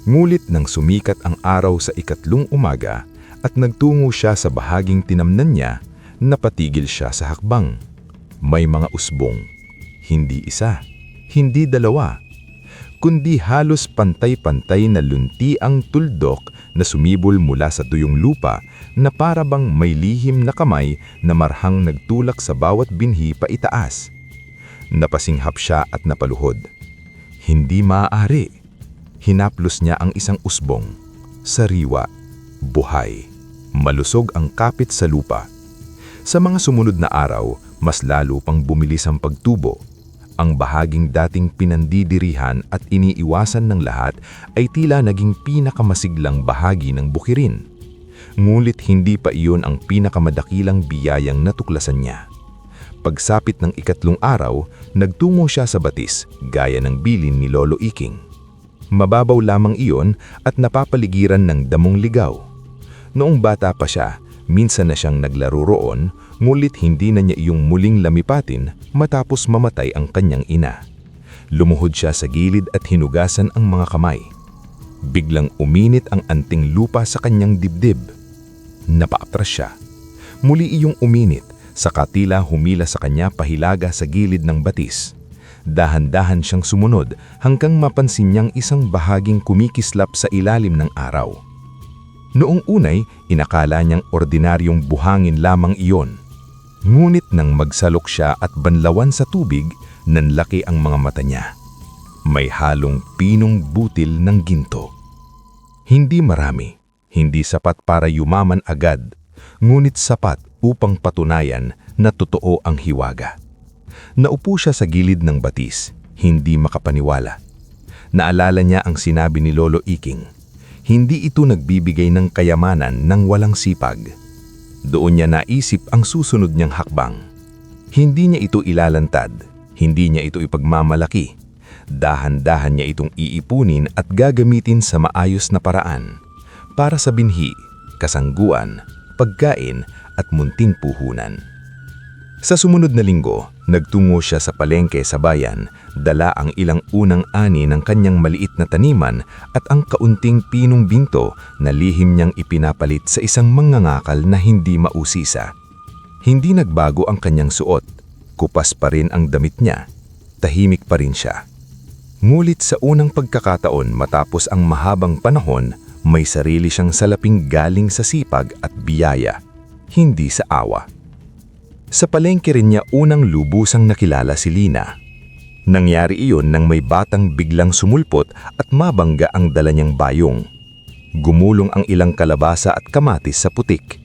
[SPEAKER 3] Ngulit nang sumikat ang araw sa ikatlong umaga at nagtungo siya sa bahaging tinamnan niya, napatigil siya sa hakbang. May mga usbong. Hindi isa, hindi dalawa, kundi halos pantay-pantay na lunti ang tuldok na sumibol mula sa tuyong lupa na para bang may lihim na kamay na marhang nagtulak sa bawat binhi pa itaas. Napasinghap siya at napaluhod. Hindi maaari. Hinaplos niya ang isang usbong. Sariwa, buhay, malusog ang kapit sa lupa. Sa mga sumunod na araw, mas lalo pang bumilis ang pagtubo. Ang bahaging dating pinandidirihan at iniiwasan ng lahat ay tila naging pinakamasiglang bahagi ng bukirin. Ngulit hindi pa iyon ang pinakamadakilang biyayang natuklasan niya. Pagsapit ng ikatlong araw, nagtungo siya sa batis gaya ng bilin ni Lolo Iking. Mababaw lamang iyon at napapaligiran ng damong ligaw. Noong bata pa siya, minsan na siyang naglaro roon, ngulit hindi na niya iyong muling lamipatin matapos mamatay ang kanyang ina. Lumuhod siya sa gilid at hinugasan ang mga kamay. Biglang uminit ang anting lupa sa kanyang dibdib. Napaatras siya. Muli iyong uminit, saka tila humila sa kanya pahilaga sa gilid ng batis. Dahan-dahan siyang sumunod hanggang mapansin niyang isang bahaging kumikislap sa ilalim ng araw. Noong unay, inakala niyang ordinaryong buhangin lamang iyon. Ngunit nang magsalok siya at banlawan sa tubig, nanlaki ang mga mata niya. May halong pinong butil ng ginto. Hindi marami, hindi sapat para yumaman agad, ngunit sapat upang patunayan na totoo ang hiwaga. Naupo siya sa gilid ng batis, hindi makapaniwala. Naalala niya ang sinabi ni Lolo Iking. Hindi ito nagbibigay ng kayamanan ng walang sipag. Doon niya naisip ang susunod niyang hakbang. Hindi niya ito ilalantad, hindi niya ito ipagmamalaki. Dahan-dahan niya itong iipunin at gagamitin sa maayos na paraan para sa binhi, kasangguan, pagkain at munting puhunan. Sa sumunod na linggo, nagtungo siya sa palengke sa bayan, dala ang ilang unang ani ng kanyang maliit na taniman at ang kaunting pinong binto na lihim niyang ipinapalit sa isang mangangakal na hindi mausisa. Hindi nagbago ang kanyang suot, kupas pa rin ang damit niya, tahimik pa rin siya. Ngulit sa unang pagkakataon matapos ang mahabang panahon, may sarili siyang salaping galing sa sipag at biyaya, hindi sa awa. Sa palengke rin niya unang lubusang nakilala si Lina. Nangyari iyon nang may batang biglang sumulpot at mabangga ang dala niyang bayong. Gumulong ang ilang kalabasa at kamatis sa putik.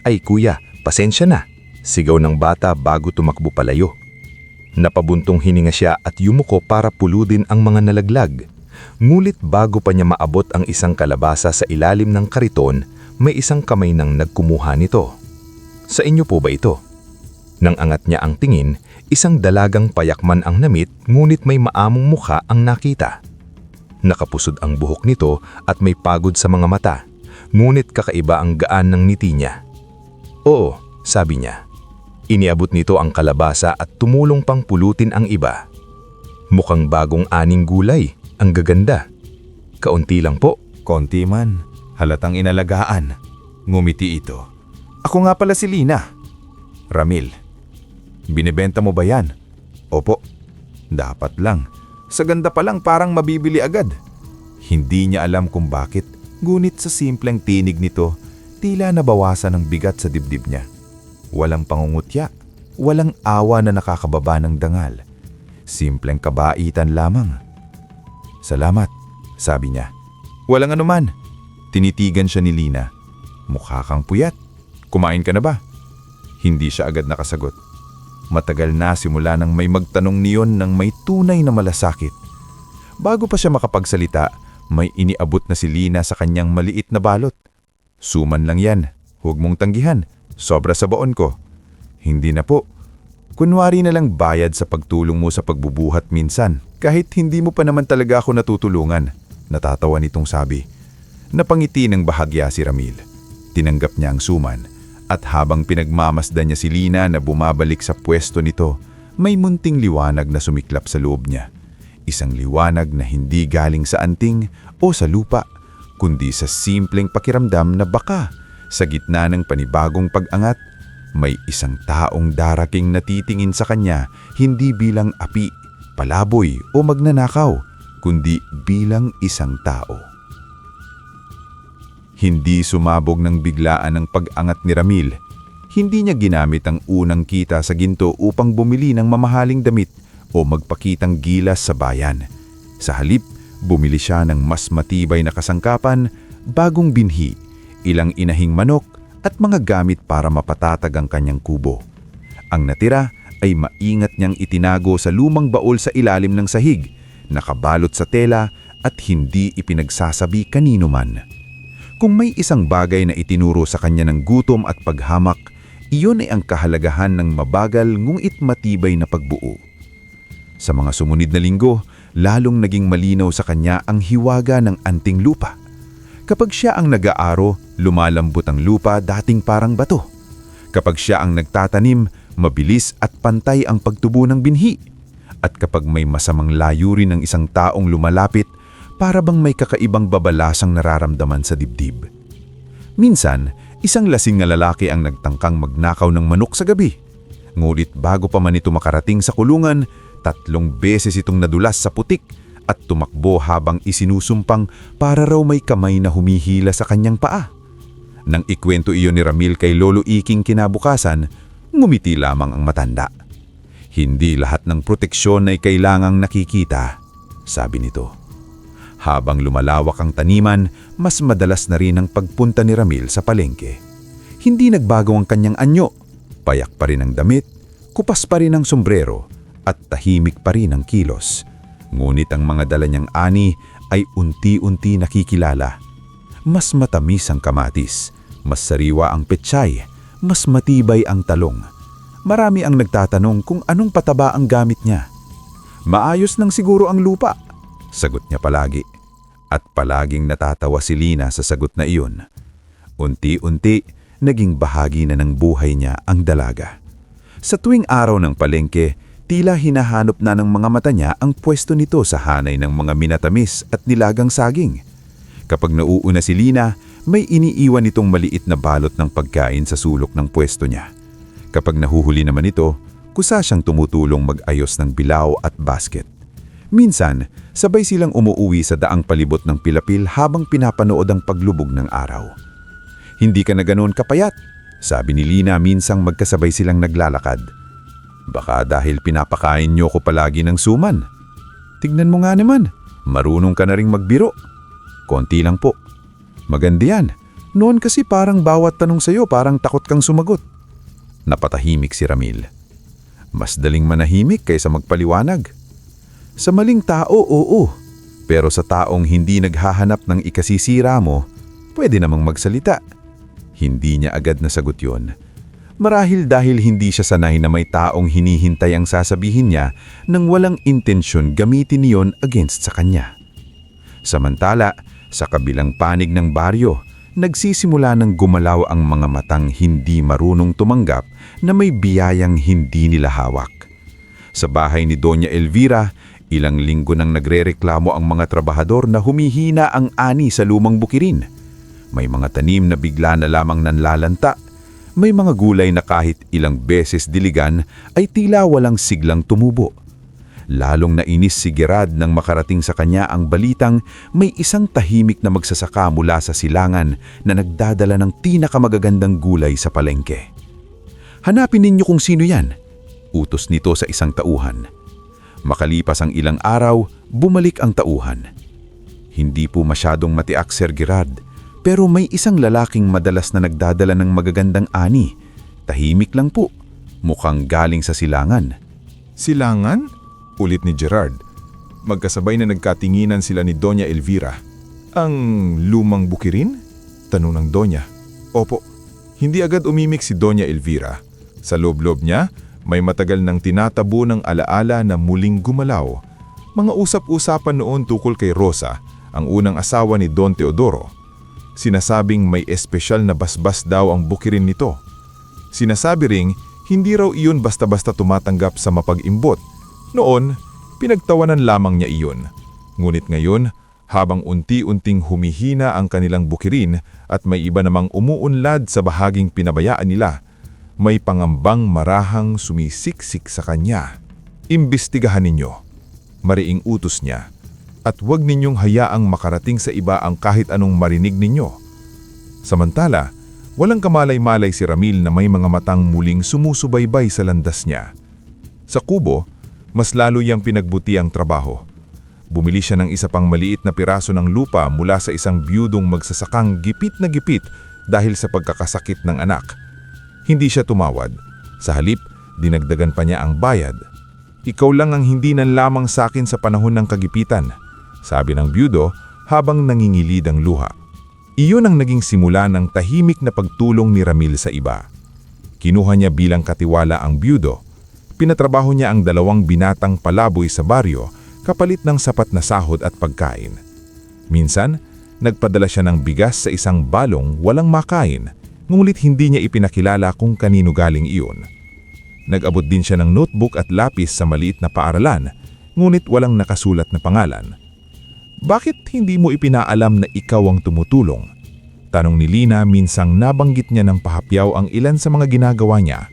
[SPEAKER 3] "Ay kuya, pasensya na," sigaw ng bata bago tumakbo palayo. Napabuntong hininga siya at yumuko para puludin ang mga nalaglag. Ngulit bago pa niya maabot ang isang kalabasa sa ilalim ng kariton, may isang kamay nang nagkumuha nito. "Sa inyo po ba ito?" Nang angat niya ang tingin, isang dalagang payakman ang namit ngunit may maamong mukha ang nakita. Nakapusod ang buhok nito at may pagod sa mga mata, ngunit kakaiba ang gaan ng ngiti niya. "Oo," sabi niya. Iniabot nito ang kalabasa at tumulong pang pulutin ang iba. "Mukhang bagong aning gulay, ang gaganda." "Kaunti lang po."
[SPEAKER 2] Konti man, halatang inalagaan. Ngumiti ito. "Ako nga pala si Lina." "Ramil, binibenta mo ba yan?" "Opo." "Dapat lang. Sa ganda pa lang parang mabibili agad." Hindi niya alam kung bakit.
[SPEAKER 3] Ngunit sa simpleng tinig nito, tila nabawasan ang bigat sa dibdib niya. Walang pangungutya, walang awa na nakakababa ng dangal. Simpleng kabaitan lamang. "Salamat," sabi niya. "Walang anuman." Tinitigan siya ni Lina. "Mukha kang puyat. Kumain ka na ba?" Hindi siya agad nakasagot. Matagal na simula nang may magtanong niyon ng may tunay na malasakit. Bago pa siya makapagsalita, may iniabot na si Lina sa kanyang maliit na balot. "Suman lang yan. Huwag mong tanggihan. Sobra sa baon ko." "Hindi na po. Kunwari na lang bayad sa pagtulong mo sa pagbubuhat minsan, kahit hindi mo pa naman talaga ako natutulungan." Natatawa nitong sabi. Napangiti ng bahagya si Ramil. Tinanggap niya ang suman, at habang pinagmamasdan niya si Lina na bumabalik sa pwesto nito, may munting liwanag na sumiklap sa loob niya. Isang liwanag na hindi galing sa anting o sa lupa, kundi sa simpleng pakiramdam na baka sa gitna ng panibagong pag-angat, may isang taong daraking na titingin sa kanya hindi bilang api, palaboy o magnanakaw, kundi bilang isang tao. Hindi sumabog ng biglaan ang pag-angat ni Ramil. Hindi niya ginamit ang unang kita sa ginto upang bumili ng mamahaling damit o magpakitang gilas sa bayan. Sa halip, bumili siya ng mas matibay na kasangkapan, bagong binhi, ilang inahing manok at mga gamit para mapatatag ang kanyang kubo. Ang natira ay maingat niyang itinago sa lumang baol sa ilalim ng sahig, nakabalot sa tela at hindi ipinagsasabi kanino man. Kung may isang bagay na itinuro sa kanya ng gutom at paghamak, iyon ay ang kahalagahan ng mabagal ngunit matibay na pagbuo. Sa mga sumunod na linggo, lalong naging malinaw sa kanya ang hiwaga ng anting lupa. Kapag siya ang nag-aaro, lumalambot ang lupa dating parang bato. Kapag siya ang nagtatanim, mabilis at pantay ang pagtubo ng binhi. At kapag may masamang layurin ng isang taong lumalapit, para bang may kakaibang babalasang nararamdaman sa dibdib. Minsan, isang lasing na lalaki ang nagtangkang magnakaw ng manok sa gabi. Ngunit bago pa man ito makarating sa kulungan, 3 beses itong nadulas sa putik at tumakbo habang isinusumpang para raw may kamay na humihila sa kanyang paa. Nang ikwento iyon ni Ramil kay Lolo Iking kinabukasan, ngumiti lamang ang matanda. "Hindi lahat ng proteksyon ay kailangang nakikita," sabi nito. Habang lumalawak ang taniman, mas madalas na rin ang pagpunta ni Ramil sa palengke. Hindi nagbago ang kanyang anyo, payak pa rin ang damit, kupas pa rin ang sombrero, at tahimik pa rin ang kilos. Ngunit ang mga dala niyang ani ay unti-unti nakikilala. Mas matamis ang kamatis, mas sariwa ang pechay, mas matibay ang talong. Marami ang nagtatanong kung anong pataba ang gamit niya. "Maayos lang siguro ang lupa," sagot niya palagi. At palaging natatawa si Lina sa sagot na iyon. Unti-unti, naging bahagi na ng buhay niya ang dalaga. Sa tuwing araw ng palengke, tila hinahanap na ng mga mata niya ang pwesto nito sa hanay ng mga minatamis at nilagang saging. Kapag nauuna si Lina, may iniiwan itong maliit na balot ng pagkain sa sulok ng pwesto niya. Kapag nahuhuli naman ito, kusa siyang tumutulong mag-ayos ng bilao at basket. Minsan, sabay silang umuuwi sa daang palibot ng pilapil habang pinapanood ang paglubog ng araw. "Hindi ka na ganoon kapayat," sabi ni Lina minsang magkasabay silang naglalakad. "Baka dahil pinapakain niyo ko palagi ng suman. Tignan mo nga naman, marunong ka na ring magbiro." "Konti lang po." "Maganda yan. Noon kasi parang bawat tanong sa'yo parang takot kang sumagot." Napatahimik si Ramil. "Mas daling manahimik kaysa magpaliwanag." "Sa maling tao, oo. Pero sa taong hindi naghahanap ng ikasisira mo, pwede namang magsalita." Hindi niya agad nasagot yun. Marahil dahil hindi siya sanay na may taong hinihintay ang sasabihin niya nang walang intensyon gamitin niyon against sa kanya. Samantala, sa kabilang panig ng baryo, nagsisimula ng gumalaw ang mga matang hindi marunong tumanggap na may biyayang hindi nila hawak. Sa bahay ni Doña Elvira, ilang linggo nang nagrereklamo ang mga trabahador na humihina ang ani sa lumang bukirin. May mga tanim na bigla na lamang nanlalanta. May mga gulay na kahit ilang beses diligan ay tila walang siglang tumubo.
[SPEAKER 4] Lalong nainis si Gerard nang makarating sa kanya ang balitang may isang tahimik na magsasaka mula sa silangan na nagdadala ng tinakamagagandang gulay sa palengke. "Hanapin ninyo kung sino yan," utos nito sa isang tauhan. Makalipas ang ilang araw, bumalik ang tauhan. Hindi po masyadong matiak Sir Gerard, pero may isang lalaking madalas na nagdadala ng magagandang ani. Tahimik lang po, mukhang galing sa silangan.
[SPEAKER 2] Silangan? Ulit ni Gerard. Magkasabay na nagkatinginan sila ni Doña Elvira. Ang lumang bukirin? Tanong ng Doña. Opo, hindi agad umimik si Doña Elvira. Sa loob-loob niya, may matagal nang tinatabo ng alaala na muling gumalaw. Mga usap-usapan noon tukol kay Rosa, ang unang asawa ni Don Teodoro. Sinasabing may espesyal na basbas daw ang bukirin nito. Sinasabi ring hindi raw iyon basta-basta tumatanggap sa mapag-imbot. Noon, pinagtawanan lamang niya iyon. Ngunit ngayon, habang unti-unting humihina ang kanilang bukirin at may iba namang umuunlad sa bahaging pinabayaan nila, may pangambang marahang sumisiksik sa kanya. Imbestigahan ninyo, mariing utos niya, at huwag ninyong hayaang makarating sa iba ang kahit anong marinig ninyo. Samantala, walang kamalay-malay si Ramil na may mga matang muling sumusubaybay sa landas niya. Sa kubo, mas lalo niyang pinagbuti ang trabaho. Bumili siya ng isa pang maliit na piraso ng lupa mula sa isang biyudong magsasakang gipit na gipit dahil sa pagkakasakit ng anak. Hindi siya tumawad. Sa halip, dinagdagan pa niya ang bayad. "Ikaw lang ang hindi nanlamang sa akin sa panahon ng kagipitan," sabi ng biyudo habang nangingilid ang luha. Iyon ang naging simula ng tahimik na pagtulong ni Ramil sa iba. Kinuha niya bilang katiwala ang biyudo. Pinatrabaho niya ang 2 binatang palaboy sa baryo kapalit ng sapat na sahod at pagkain. Minsan, nagpadala siya ng bigas sa isang balong walang makain, ngunit hindi niya ipinakilala kung kanino galing iyon. Nag-abot din siya ng notebook at lapis sa maliit na paaralan, ngunit walang nakasulat na pangalan. "Bakit hindi mo ipinaalam na ikaw ang tumutulong?" Tanong ni Lina minsang nabanggit niya ng pahapyaw ang ilan sa mga ginagawa niya.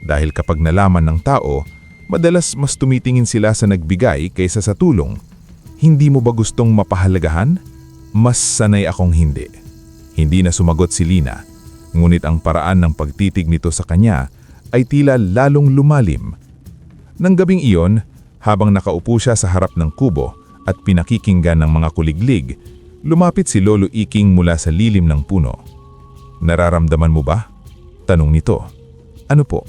[SPEAKER 2] Dahil kapag nalaman ng tao, madalas mas tumitingin sila sa nagbigay kaysa sa tulong. "Hindi mo ba gustong mapahalagahan?" "Mas sanay akong hindi." Hindi na sumagot si Lina, ngunit ang paraan ng pagtitig nito sa kanya ay tila lalong lumalim. Nang gabing iyon, habang nakaupo siya sa harap ng kubo at pinakikinggan ng mga kuliglig, lumapit si Lolo Iking mula sa lilim ng puno. "Nararamdaman mo ba?" tanong nito. "Ano po?"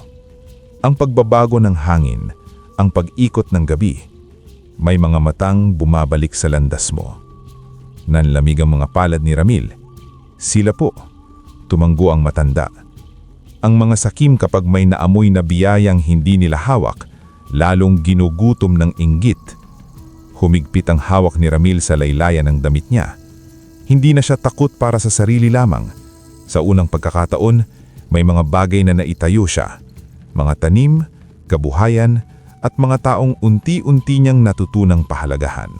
[SPEAKER 2] "Ang pagbabago ng hangin, ang pag-ikot ng gabi. May mga matang bumabalik sa landas mo." Nanlamig ang mga palad ni Ramil. "Sila po," tumanggo ang matanda. "Ang mga sakim kapag may naamoy na biyayang hindi nila hawak, lalong ginugutom ng inggit." Humigpit ang hawak ni Ramil sa laylayan ng damit niya. Hindi na siya takot para sa sarili lamang. Sa unang pagkakataon, may mga bagay na naitayo siya. Mga tanim, kabuhayan, at mga taong unti-unti niyang natutunang pahalagahan.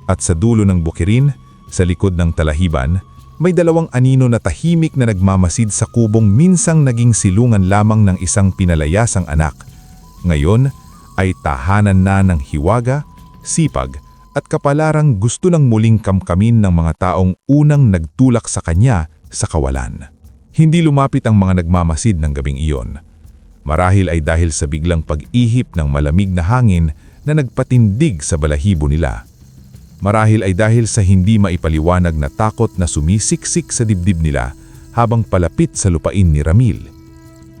[SPEAKER 2] At sa dulo ng bukirin, sa likod ng talahiban, may 2 anino na tahimik na nagmamasid sa kubong minsang naging silungan lamang ng isang pinalayasang anak. Ngayon ay tahanan na ng hiwaga, sipag, at kapalarang gusto ng muling kamkamin ng mga taong unang nagtulak sa kanya sa kawalan. Hindi lumapit ang mga nagmamasid ng gabing iyon. Marahil ay dahil sa biglang pag-ihip ng malamig na hangin na nagpatindig sa balahibo nila. Marahil ay dahil sa hindi maipaliwanag na takot na sumisiksik sa dibdib nila habang palapit sa lupain ni Ramil.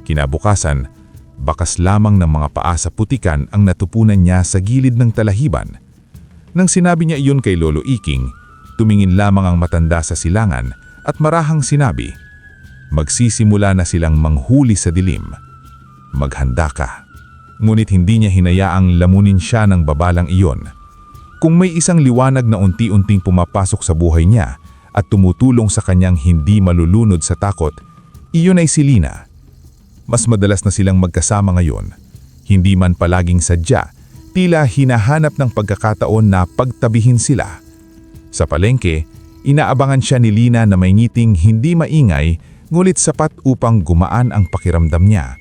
[SPEAKER 2] Kinabukasan, bakas lamang ng mga paa sa putikan ang natupunan niya sa gilid ng talahiban. Nang sinabi niya iyon kay Lolo Iking, tumingin lamang ang matanda sa silangan at marahang sinabi, "Magsisimula na silang manghuli sa dilim. Maghanda ka." Ngunit hindi niya hinayaang lamunin siya ng babalang iyon. Kung may isang liwanag na unti-unting pumapasok sa buhay niya at tumutulong sa kanyang hindi malulunod sa takot, iyon ay si Lina. Mas madalas na silang magkasama ngayon. Hindi man palaging sadya, tila hinahanap ng pagkakataon na pagtabihin sila. Sa palengke, inaabangan siya ni Lina na may ngiting hindi maingay ngunit sapat upang gumaan ang pakiramdam niya.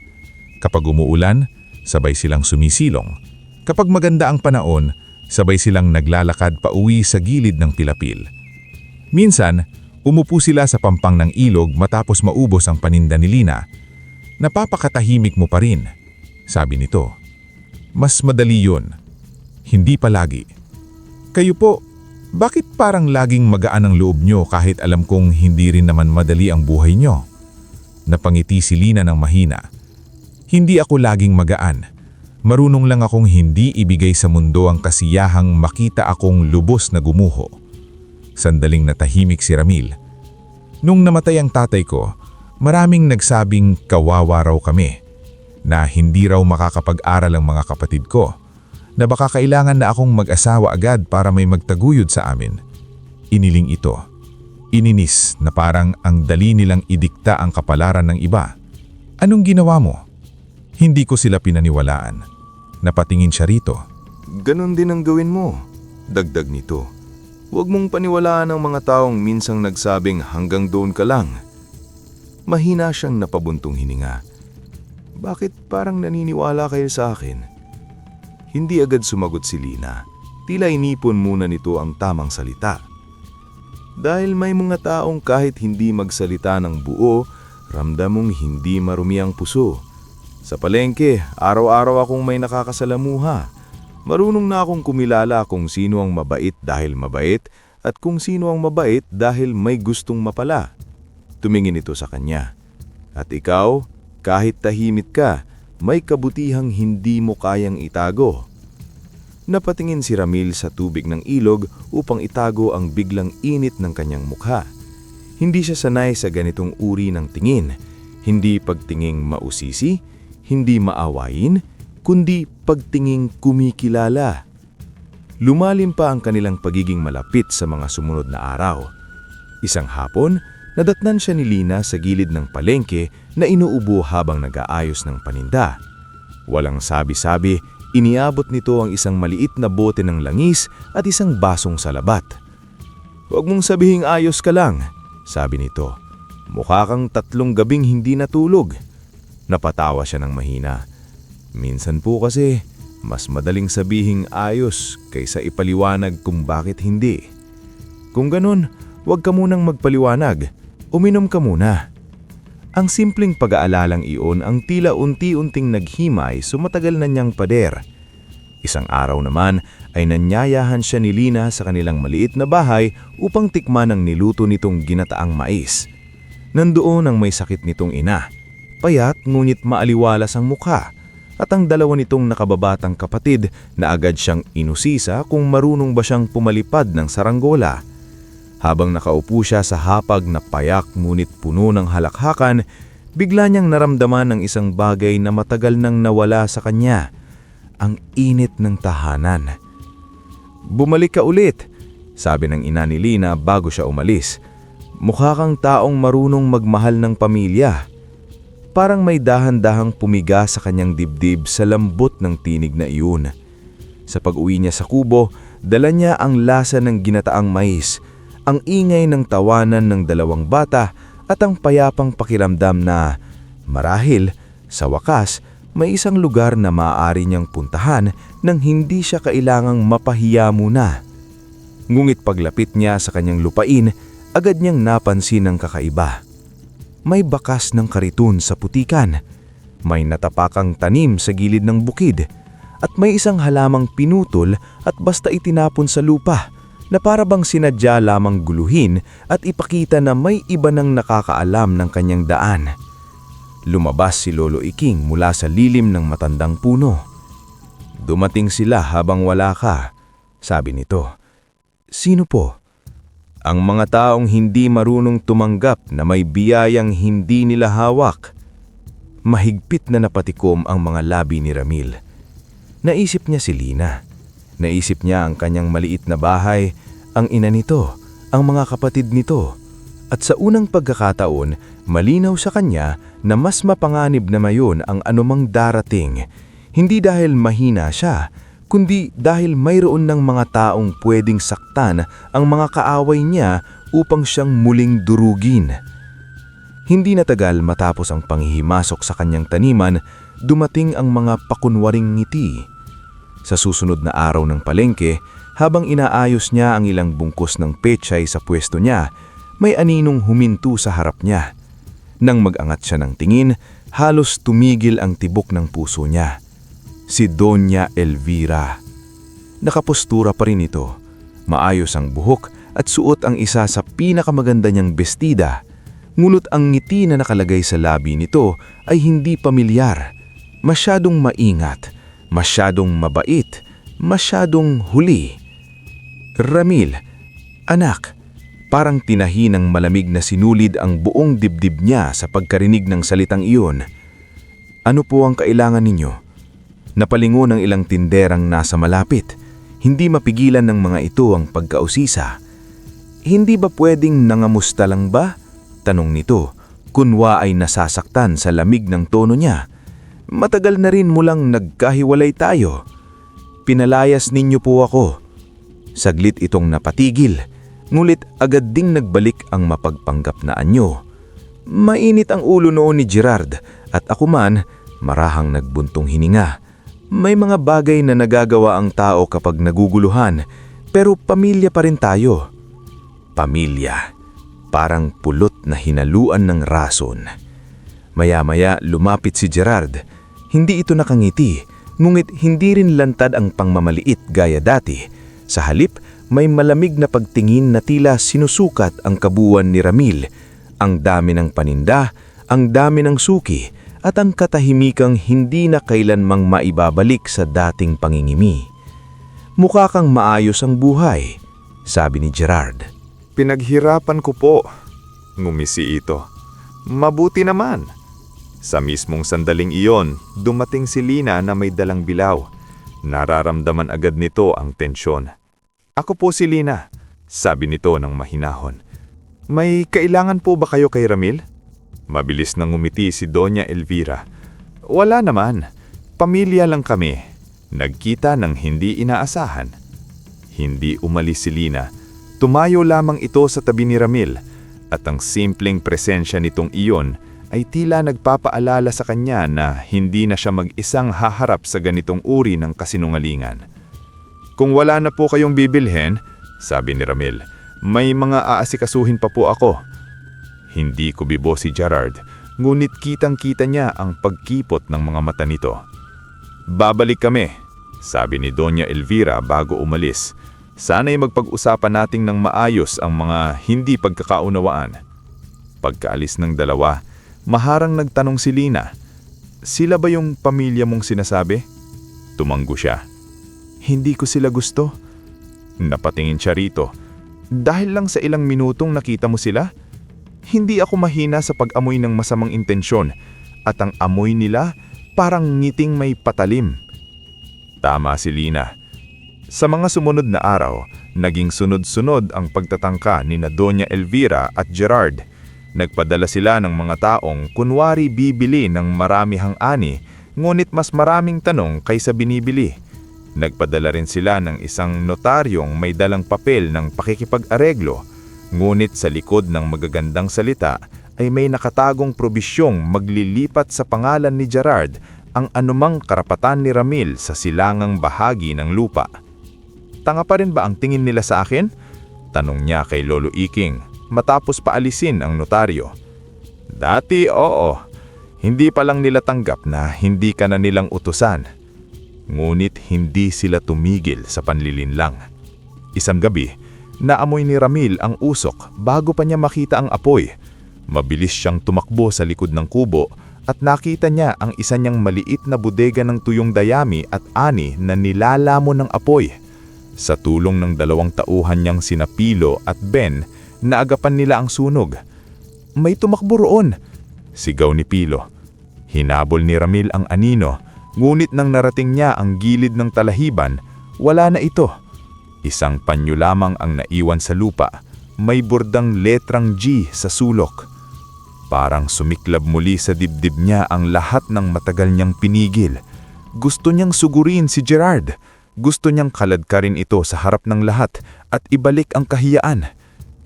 [SPEAKER 2] Kapag umuulan, sabay silang sumisilong.
[SPEAKER 3] Kapag maganda ang panahon, sabay silang naglalakad pauwi sa gilid ng pilapil. Minsan, umupo sila sa pampang ng ilog matapos maubos ang paninda ni Lina. Napapakatahimik mo pa rin, sabi nito. Mas madali yun. Hindi palagi. Kayo po, bakit parang laging magaan ang loob nyo kahit alam kong hindi rin naman madali ang buhay nyo? Napangiti si Lina ng mahina. Hindi ako laging magaan. Marunong lang akong hindi ibigay sa mundo ang kasiyahang makita akong lubos na gumuho. Sandaling natahimik si Ramil. Nung namatay ang tatay ko, maraming nagsabing kawawa raw kami, na hindi raw makakapag-aral ang mga kapatid ko, na baka kailangan na akong mag-asawa agad para may magtaguyod sa amin. Iniling ito. Ininis na parang ang dali nilang idikta ang kapalaran ng iba. Anong ginawa mo? Hindi ko sila pinaniwalaan. Napatingin siya rito.
[SPEAKER 2] Ganon din ang gawin mo. Dagdag nito. Huwag mong paniwalaan ang mga taong minsang nagsabing hanggang doon ka lang. Mahina siyang napabuntong hininga. Bakit parang naniniwala kayo sa akin? Hindi agad sumagot si Lina. Tila inipon muna nito ang tamang salita. Dahil may mga taong kahit hindi magsalita ng buo, ramdam mong hindi marumi ang puso. Sa palengke, araw-araw akong may nakakasalamuha. Marunong na akong kumilala kung sino ang mabait dahil mabait at kung sino ang mabait dahil may gustong mapala. Tumingin ito sa kanya. At ikaw, kahit tahimik ka, may kabutihang hindi mo kayang itago. Napatingin si Ramil sa tubig ng ilog upang itago ang biglang init ng kanyang mukha. Hindi siya sanay sa ganitong uri ng tingin. Hindi pagtinging mausisi, hindi maawain, kundi pagtinging kumikilala. Lumalim pa ang kanilang pagiging malapit sa mga sumunod na araw. Isang hapon, nadatnan siya ni Lina sa gilid ng palengke na inuubo habang nag-aayos ng paninda. Walang sabi-sabi, iniabot nito ang isang maliit na bote ng langis at isang basong salabat. "Huwag mong sabihing ayos ka lang," sabi nito. "Mukha kang 3 gabing hindi natulog." Napatawa siya ng mahina. "Minsan po kasi, mas madaling sabihing ayos kaysa ipaliwanag kung bakit hindi. Kung ganun, huwag ka munang magpaliwanag. Uminom ka muna." Ang simpleng pag-aalalang iyon ang tila unti-unting naghimay sumatagal na niyang pader. Isang araw naman ay nanyayahan siya ni Lina sa kanilang maliit na bahay upang tikman ang niluto nitong ginataang mais. Nandoon ang may sakit nitong ina. Payat ngunit maaliwalas ang mukha, at ang dalawa nitong nakababatang kapatid na agad siyang inusisa kung marunong ba siyang pumalipad ng saranggola. Habang nakaupo siya sa hapag na payak ngunit puno ng halakhakan, bigla niyang naramdaman ng isang bagay na matagal nang nawala sa kanya, ang init ng tahanan. "Bumalik ka ulit," sabi ng ina ni Lina bago siya umalis. "Mukha kang taong marunong magmahal ng pamilya." Parang may dahan-dahang pumiga sa kanyang dibdib sa lambot ng tinig na iyon. Sa pag-uwi niya sa kubo, dala niya ang lasa ng ginataang mais, ang ingay ng tawanan ng 2 bata at ang payapang pakiramdam na, marahil, sa wakas, may isang lugar na maaari niyang puntahan nang hindi siya kailangang mapahiya muna. Ngunit paglapit niya sa kanyang lupain, agad niyang napansin ang kakaiba. May bakas ng kariton sa putikan, may natapakang tanim sa gilid ng bukid, at may isang halamang pinutol at basta itinapon sa lupa na para bang sinadya lamang guluhin at ipakita na may iba nang nakakaalam ng kanyang daan. Lumabas si Lolo Iking mula sa lilim ng matandang puno. "Dumating sila habang wala ka," sabi nito. "Sino po?" "Ang mga taong hindi marunong tumanggap na may biyayang hindi nila hawak." Mahigpit na napatikom ang mga labi ni Ramil. Naisip niya si Lina. Naisip niya ang kanyang maliit na bahay, ang ina nito, ang mga kapatid nito. At sa unang pagkakataon, malinaw sa kanya na mas mapanganib na mayon ang anumang darating. Hindi dahil mahina siya, kundi dahil mayroon ng mga taong pwedeng saktan ang mga kaaway niya upang siyang muling durugin. Hindi natagal matapos ang panghihimasok sa kanyang taniman, dumating ang mga pakunwaring ngiti.
[SPEAKER 3] Sa susunod na araw ng palengke, habang inaayos niya ang ilang bungkus ng pechay sa pwesto niya, may aninong huminto sa harap niya. Nang mag-angat siya ng tingin, halos tumigil ang tibok ng puso niya. Si Doña Elvira. Nakapostura pa rin ito. Maayos ang buhok at suot ang isa sa pinakamaganda niyang bestida. Ngunit ang ngiti na nakalagay sa labi nito ay hindi pamilyar. Masyadong maingat, masyadong mabait, masyadong huli. Ramil, anak, parang tinahi ng malamig na sinulid ang buong dibdib niya sa pagkarinig ng salitang iyon. Ano po ang kailangan ninyo? Napalingon ang ilang tinderang nasa malapit. Hindi mapigilan ng mga ito ang pagkausisa. Hindi ba pwedeng nangamusta lang ba? Tanong nito, kunwa ay nasasaktan sa lamig ng tono niya. Matagal na rin mulang nagkahiwalay tayo. Pinalayas ninyo po ako. Saglit itong napatigil, ngulit agad ding nagbalik ang mapagpanggap na anyo. Mainit ang ulo noon ni Gerard at ako man marahang nagbuntong hininga. May mga bagay na nagagawa ang tao kapag naguguluhan, pero pamilya pa rin tayo. Pamilya, parang pulot na hinaluan ng rason. Maya-maya lumapit si Gerard. Hindi ito nakangiti, ngunit hindi rin lantad ang pangmamaliit gaya dati. Sa halip, may malamig na pagtingin na tila sinusukat ang kabuuan ni Ramil, ang dami ng paninda, ang dami ng suki, at ang katahimikang hindi na kailanmang maibabalik sa dating pangingimi. Mukha kang maayos ang buhay, sabi ni Gerard.
[SPEAKER 2] Pinaghirapan ko po. Ngumisi ito. Mabuti naman. Sa mismong sandaling iyon, dumating si Lina na may dalang bilaw. Nararamdaman agad nito ang tensyon. Ako po si Lina, sabi nito ng mahinahon. May kailangan po ba kayo kay Ramil? Mabilis nang ngumiti si Doña Elvira. Wala naman. Pamilya lang kami. Nagkita ng hindi inaasahan. Hindi umalis si Lina. Tumayo lamang ito sa tabi ni Ramil at ang simpleng presensya nitong iyon ay tila nagpapaalala sa kanya na hindi na siya mag-isang haharap sa ganitong uri ng kasinungalingan. Kung wala na po kayong bibilhin, sabi ni Ramil, may mga aasikasuhin pa po ako. Hindi ko bibo si Gerard, ngunit kitang-kita niya ang pagkipot ng mga mata nito. Babalik kami, sabi ni Doña Elvira bago umalis. Sana'y magpag-usapan nating ng maayos ang mga hindi pagkakaunawaan. Pagkaalis ng dalawa, maharang nagtanong si Lina, sila ba yung pamilya mong sinasabi? Tumanggo siya. Hindi ko sila gusto. Napatingin siya rito. Dahil lang sa ilang minutong nakita mo sila? Hindi ako mahina sa pag-amoy ng masamang intensyon at ang amoy nila parang ngiting may patalim. Tama si Lina. Sa mga sumunod na araw, naging sunod-sunod ang pagtatangka ni na Doña Elvira at Gerard. Nagpadala sila ng mga taong kunwari bibili ng maramihang ani, ngunit mas maraming tanong kaysa binibili. Nagpadala rin sila ng isang notaryong may dalang papel ng pakikipag-areglo, ngunit sa likod ng magagandang salita ay may nakatagong probisyong maglilipat sa pangalan ni Gerard ang anumang karapatan ni Ramil sa silangang bahagi ng lupa. Tanga pa rin ba ang tingin nila sa akin? Tanong niya kay Lolo Iking matapos paalisin ang notaryo. Dati oo, hindi pa lang nila tanggap na hindi ka na nilang utusan. Ngunit hindi sila tumigil sa panlilinlang. Isang gabi, naamoy ni Ramil ang usok bago pa niya makita ang apoy. Mabilis siyang tumakbo sa likod ng kubo at nakita niya ang isa niyang maliit na bodega ng tuyong dayami at ani na nilalamon ng apoy. Sa tulong ng dalawang tauhan niyang sina Pilo at Ben, naagapan nila ang sunog. May tumakbo roon, sigaw ni Pilo. Hinabol ni Ramil ang anino, ngunit nang narating niya ang gilid ng talahiban, wala na ito. Isang panyo lamang ang naiwan sa lupa, may bordang letrang G sa sulok. Parang sumiklab muli sa dibdib niya ang lahat ng matagal niyang pinigil. Gusto niyang sugurin si Gerard. Gusto niyang kaladkarin ito sa harap ng lahat at ibalik ang kahiyaan.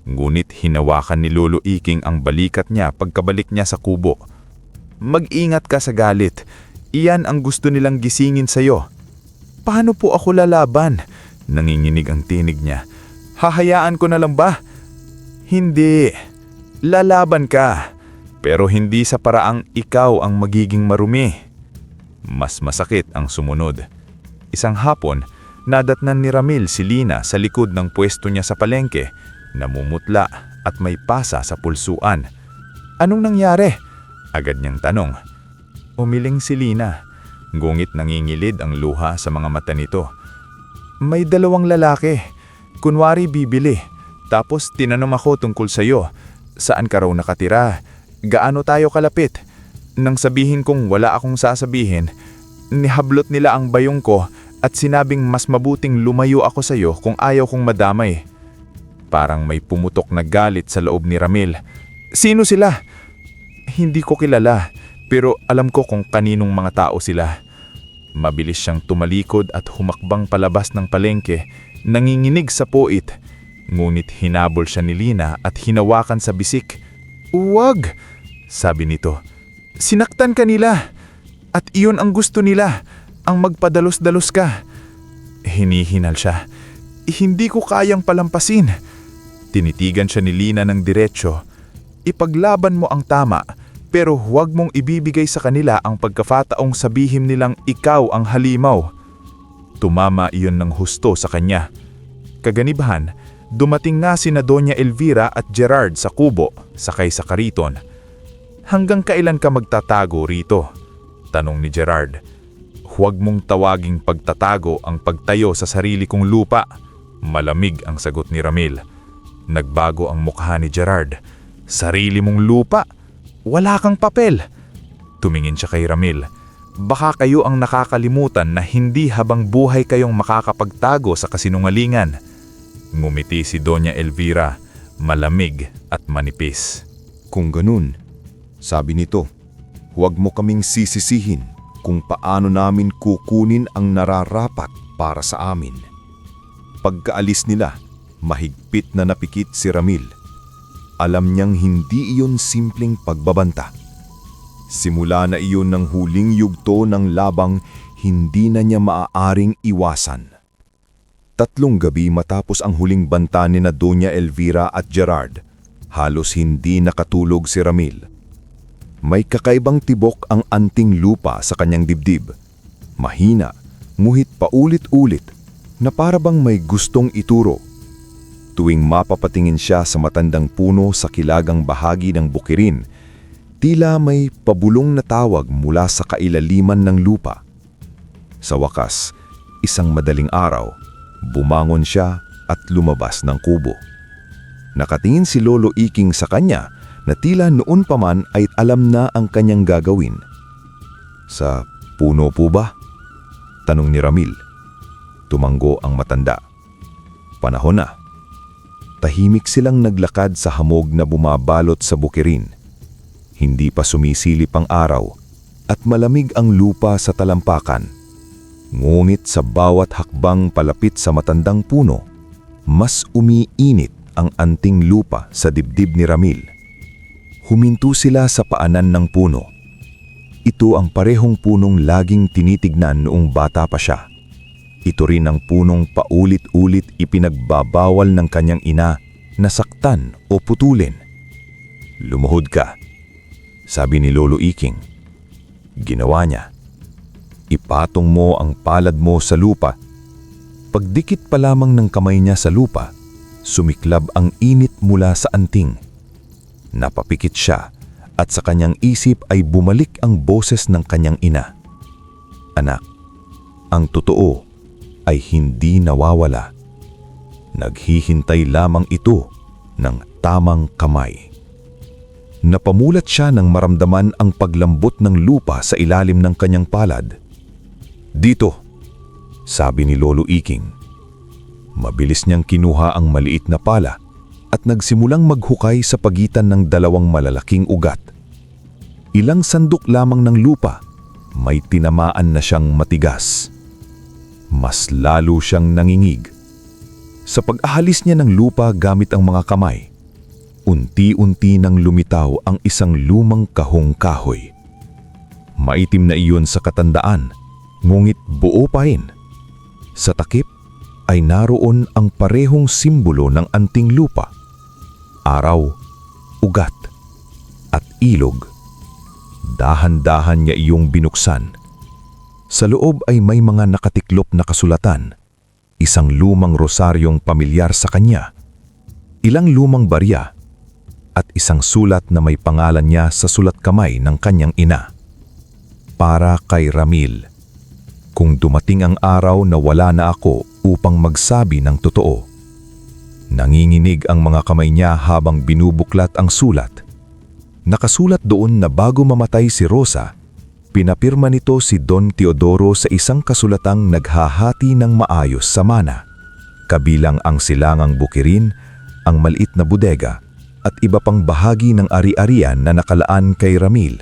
[SPEAKER 2] Ngunit hinawakan ni Lolo Iking ang balikat niya pagkabalik niya sa kubo. Mag-ingat ka sa galit. Iyan ang gusto nilang gisingin sa'yo.
[SPEAKER 3] Paano po ako lalaban? Nanginginig ang tinig niya. Hahayaan ko na lang ba? Hindi. Lalaban ka. Pero hindi sa paraang ikaw ang magiging marumi. Mas masakit ang sumunod. Isang hapon, nadatnan ni Ramil si Lina sa likod ng pwesto niya sa palengke, namumutla at may pasa sa pulsuan. Anong nangyari? Agad niyang tanong. Umiling si Lina. Ngungit nangingilid ang luha sa mga mata nito. May dalawang lalaki. Kunwari bibili. Tapos tinanong ako tungkol sa'yo. Saan ka raw nakatira? Gaano tayo kalapit? Nang sabihin kong wala akong sasabihin, nihablot nila ang bayong ko at sinabing mas mabuting lumayo ako sa'yo kung ayaw kong madamay. Parang may pumutok na galit sa loob ni Ramil. Sino sila? Hindi ko kilala, pero alam ko kung kaninong mga tao sila. Mabilis siyang tumalikod at humakbang palabas ng palengke, nanginginig sa puwit. Ngunit hinabol siya ni Lina at hinawakan sa bisik. "Huwag!" sabi nito. "Sinaktan ka nila. At iyon ang gusto nila, ang magpadalos-dalos ka." Hinihinal siya. "Hindi ko kayang palampasin." Tinitigan siya ni Lina ng diretsyo. "Ipaglaban mo ang tama, pero huwag mong ibibigay sa kanila ang pagkafataong sabihin nilang ikaw ang halimaw." Tumama iyon ng husto sa kanya. Kaganibahan, dumating na sina Doña Elvira at Gerard sa kubo, sakay sa kariton. "Hanggang kailan ka magtatago rito?" tanong ni Gerard. "Huwag mong tawaging pagtatago ang pagtayo sa sarili kong lupa." Malamig ang sagot ni Ramil. Nagbago ang mukha ni Gerard. "Sarili mong lupa? Wala kang papel." Tumingin siya kay Ramil. "Baka kayo ang nakakalimutan na hindi habang buhay kayong makakapagtago sa kasinungalingan." Ngumiti si Doña Elvira, malamig at manipis.
[SPEAKER 2] Kung ganun, sabi nito, huwag mo kaming sisisihin kung paano namin kukunin ang nararapat para sa amin. Pagkaalis nila, mahigpit na napikit si Ramil. Alam niyang hindi iyon simpleng pagbabanta. Simula na iyon ng huling yugto ng labang hindi na niya maaaring iwasan. 3 gabi matapos ang huling banta ni na Doña Elvira at Gerard, halos hindi nakatulog si Ramil. May kakaibang tibok ang anting lupa sa kanyang dibdib. Mahina, nguhit paulit-ulit na parabang may gustong ituro. Tuwing mapapatingin siya sa matandang puno sa kilagang bahagi ng bukirin, tila may pabulong na tawag mula sa kailaliman ng lupa. Sa wakas, isang madaling araw, bumangon siya at lumabas ng kubo. Nakatingin si Lolo Iking sa kanya na tila noon pa man ay alam na ang kanyang gagawin. "Sa puno po ba?" tanong ni Ramil. Tumanggo ang matanda. Panahon na. Tahimik silang naglakad sa hamog na bumabalot sa bukirin. Hindi pa sumisilip ang araw at malamig ang lupa sa talampakan. Ngunit sa bawat hakbang palapit sa matandang puno, mas umiinit ang anting lupa sa dibdib ni Ramil. Huminto sila sa paanan ng puno. Ito ang parehong punong laging tinitignan noong bata pa siya. Ito rin ang punong paulit-ulit ipinagbabawal ng kanyang ina na saktan o putulin. "Lumuhod ka," sabi ni Lolo Iking. Ginawa niya. Ipatong mo ang palad mo sa lupa. Pagdikit pa lamang ng kamay niya sa lupa, sumiklab ang init mula sa anting. Napapikit siya at sa kanyang isip ay bumalik ang boses ng kanyang ina. "Anak, ang totoo ay hindi nawawala. Naghihintay lamang ito ng tamang kamay." Napamulat siya nang maramdaman ang paglambot ng lupa sa ilalim ng kanyang palad. "Dito," sabi ni Lolo Iking. Mabilis niyang kinuha ang maliit na pala at nagsimulang maghukay sa pagitan ng 2 malalaking ugat. Ilang sandok lamang ng lupa, may tinamaan na siyang matigas. Mas lalo siyang nangingig. Sa pag-ahalis niya ng lupa gamit ang mga kamay, unti-unti nang lumitaw ang isang lumang kahong kahoy. Maitim na iyon sa katandaan, ngunit buo pa rin.
[SPEAKER 4] Sa takip ay naroon ang parehong simbolo ng anting lupa, araw, ugat, at ilog. Dahan-dahan niya iyong binuksan. Sa loob ay may mga nakatiklop na kasulatan, isang lumang rosaryong pamilyar sa kanya, ilang lumang barya, at isang sulat na may pangalan niya sa sulat kamay ng kanyang ina. Para kay Ramil. Kung dumating ang araw na wala na ako upang magsabi ng totoo. Nanginginig ang mga kamay niya habang binubuklat ang sulat. Nakasulat doon na bago mamatay si Rosa, pinapirma nito si Don Teodoro sa isang kasulatang naghahati ng maayos sa mana, kabilang ang silangang bukirin, ang maliit na bodega, at iba pang bahagi ng ari-arian na nakalaan kay Ramil.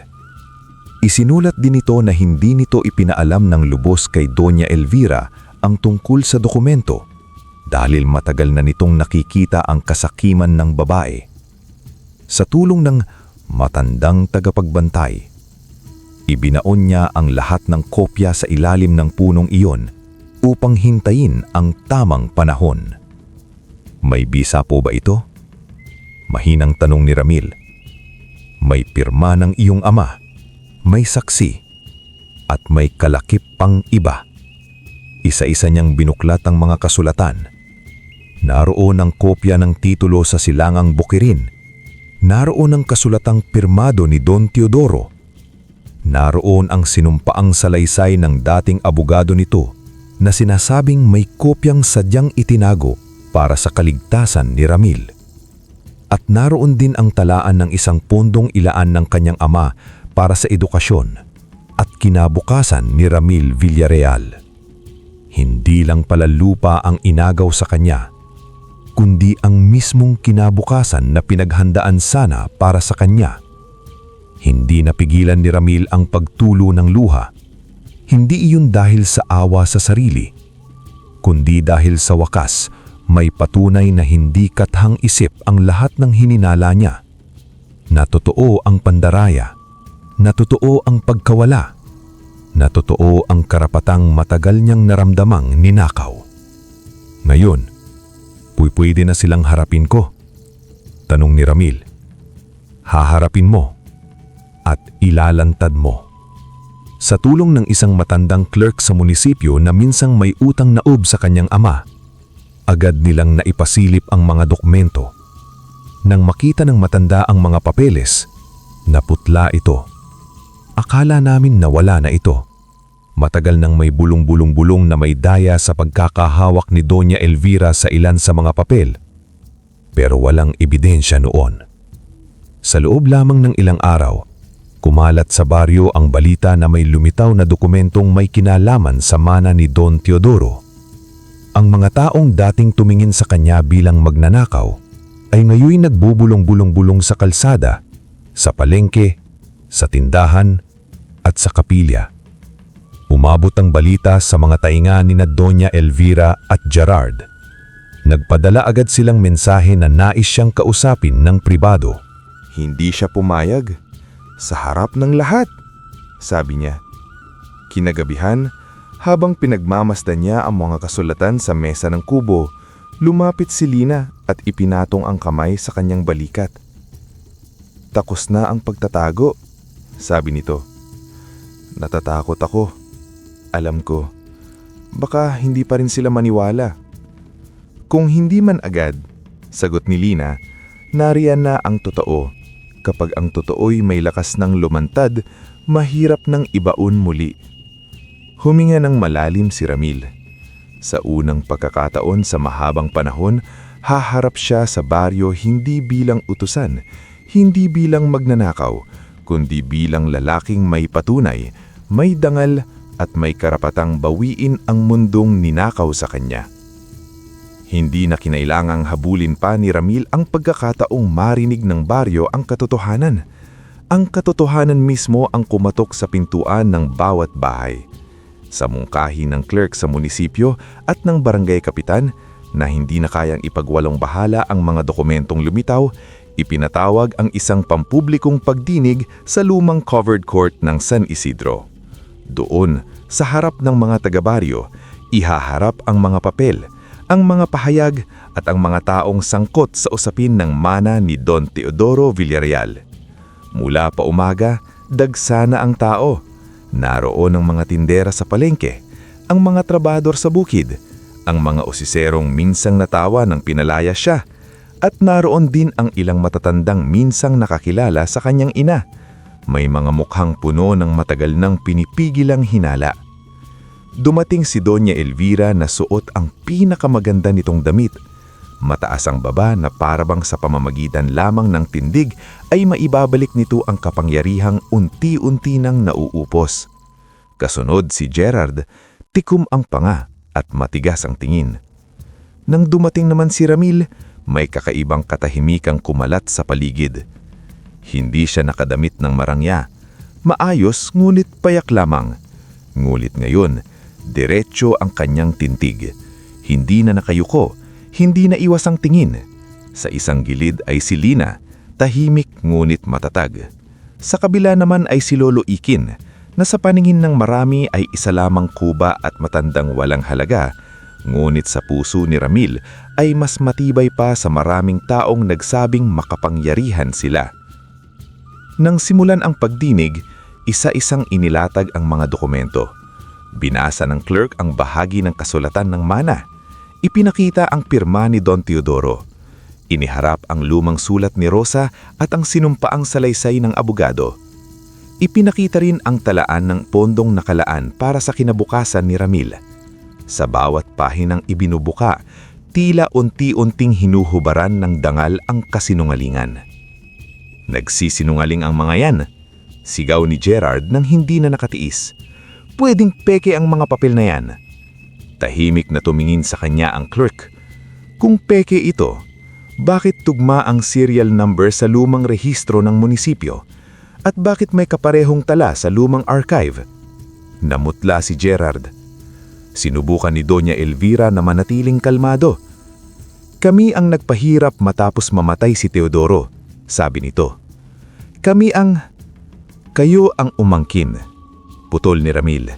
[SPEAKER 4] Isinulat din ito na hindi nito ipinaalam ng lubos kay Doña Elvira ang tungkol sa dokumento dahil matagal na nitong nakikita ang kasakiman ng babae. Sa tulong ng matandang tagapagbantay, ibinaon niya ang lahat ng kopya sa ilalim ng punong iyon upang hintayin ang tamang panahon. May bisa po ba ito? Mahinang tanong ni Ramil. May pirma ng iyong ama, may saksi, at may kalakip pang iba. Isa-isa niyang binuklat ang mga kasulatan. Naroon ang kopya ng titulo sa silangang bukirin. Naroon ang kasulatang pirmado ni Don Teodoro. Naroon ang sinumpaang salaysay ng dating abogado nito na sinasabing may kopyang sadyang itinago para sa kaligtasan ni Ramil. At naroon din ang talaan ng isang pondong ilaan ng kanyang ama para sa edukasyon at kinabukasan ni Ramil Villarreal. Hindi lang pala lupa ang inagaw sa kanya, kundi ang mismong kinabukasan na pinaghandaan sana para sa kanya. Hindi napigilan ni Ramil ang pagtulo ng luha. Hindi iyon dahil sa awa sa sarili, kundi dahil sa wakas may patunay na hindi kathang isip ang lahat ng hininala niya. Na totoo ang pandaraya, na totoo ang pagkawala, na totoo ang karapatang matagal niyang naramdamang ninakaw. Ngayon, pwede na silang harapin ko? Tanong ni Ramil. Haharapin mo at ilalantad mo. Sa tulong ng isang matandang clerk sa munisipyo na minsang may utang na loob sa kanyang ama, agad nilang naipasilip ang mga dokumento. Nang makita ng matanda ang mga papeles, naputla ito. Akala namin na wala na ito. Matagal nang may bulong-bulong-bulong na may daya sa pagkakahawak ni Doña Elvira sa ilan sa mga papel. Pero walang ebidensya noon. Sa loob lamang ng ilang araw, kumalat sa baryo ang balita na may lumitaw na dokumentong may kinalaman sa mana ni Don Teodoro. Ang mga taong dating tumingin sa kanya bilang magnanakaw ay ngayon nagbubulong-bulong-bulong sa kalsada, sa palengke, sa tindahan, at sa kapilya. Umabot ang balita sa mga tainga ni na Doña Elvira at Gerard. Nagpadala agad silang mensahe na nais siyang kausapin ng pribado.
[SPEAKER 2] Hindi siya pumayag. Sa harap ng lahat, sabi niya. Kinagabihan, habang pinagmamasdan niya ang mga kasulatan sa mesa ng kubo, lumapit si Lina at ipinatong ang kamay sa kanyang balikat. Takos na ang pagtatago, sabi nito. Natatakot ako. Alam ko, baka hindi pa rin sila maniwala. Kung hindi man agad, sagot ni Lina, nariyan na ang totoo. Kapag ang totoo'y may lakas ng lumantad, mahirap nang ibaon muli. Huminga ng malalim si Ramil. Sa unang pagkakataon sa mahabang panahon, haharap siya sa baryo hindi bilang utusan, hindi bilang magnanakaw, kundi bilang lalaking may patunay, may dangal at may karapatang bawiin ang mundong ninakaw sa kanya. Hindi na kinailangang habulin pa ni Ramil ang pagkakataong marinig ng baryo ang katotohanan. Ang katotohanan mismo ang kumatok sa pintuan ng bawat bahay. Sa mungkahi ng clerk sa munisipyo at ng barangay kapitan na hindi na kayang ipagwalong bahala ang mga dokumentong lumitaw, ipinatawag ang isang pampublikong pagdinig sa lumang covered court ng San Isidro. Doon, sa harap ng mga taga-baryo,
[SPEAKER 3] Ihaharap ang mga papel, ang mga pahayag at ang mga taong sangkot sa usapin ng mana ni Don Teodoro Villarreal. Mula pa umaga, dagsa na ang tao. Naroon ang mga tindera sa palengke, ang mga trabador sa bukid, ang mga osiserong minsang natawa nang pinalaya siya, at naroon din ang ilang matatandang minsang nakakilala sa kanyang ina. May mga mukhang puno ng matagal nang pinipigilang hinala. Dumating si Doña Elvira na suot ang pinakamaganda nitong damit. Mataas ang baba na parabang sa pamamagitan lamang ng tindig ay maibabalik nito ang kapangyarihang unti-unti nang nauupos. Kasunod si Gerard, tikom ang panga at matigas ang tingin. Nang dumating naman si Ramil, may kakaibang katahimikang kumalat sa paligid. Hindi siya nakadamit ng marangya. Maayos ngunit payak lamang. Ngulit ngayon, diretso ang kanyang tintig. Hindi na nakayuko, hindi na iwas ang tingin. Sa isang gilid ay si Lina, tahimik ngunit matatag. Sa kabila naman ay si Lolo Ikin, na sa paningin ng marami ay isa lamang kuba at matandang walang halaga, ngunit sa puso ni Ramil ay mas matibay pa sa maraming taong nagsabing makapangyarihan sila. Nang simulan ang pagdinig, isa-isang inilatag ang mga dokumento. Binasa ng clerk ang bahagi ng kasulatan ng mana. Ipinakita ang pirma ni Don Teodoro. Iniharap ang lumang sulat ni Rosa at ang sinumpaang salaysay ng abogado. Ipinakita rin ang talaan ng pondong nakalaan para sa kinabukasan ni Ramil. Sa bawat pahinang ibinubuka, tila unti-unting hinuhubaran ng dangal ang kasinungalingan. Nagsisinungaling ang mga yan, sigaw ni Gerard nang hindi na nakatiis. Pwedeng peke ang mga papel na yan. Tahimik na tumingin sa kanya ang clerk. Kung peke ito, bakit tugma ang serial number sa lumang rehistro ng munisipyo? At bakit may kaparehong tala sa lumang archive? Namutla si Gerard. Sinubukan ni Doña Elvira na manatiling kalmado. Kami ang nagpahirap matapos mamatay si Teodoro, sabi nito. Kayo ang umangkin. Putol ni Ramil.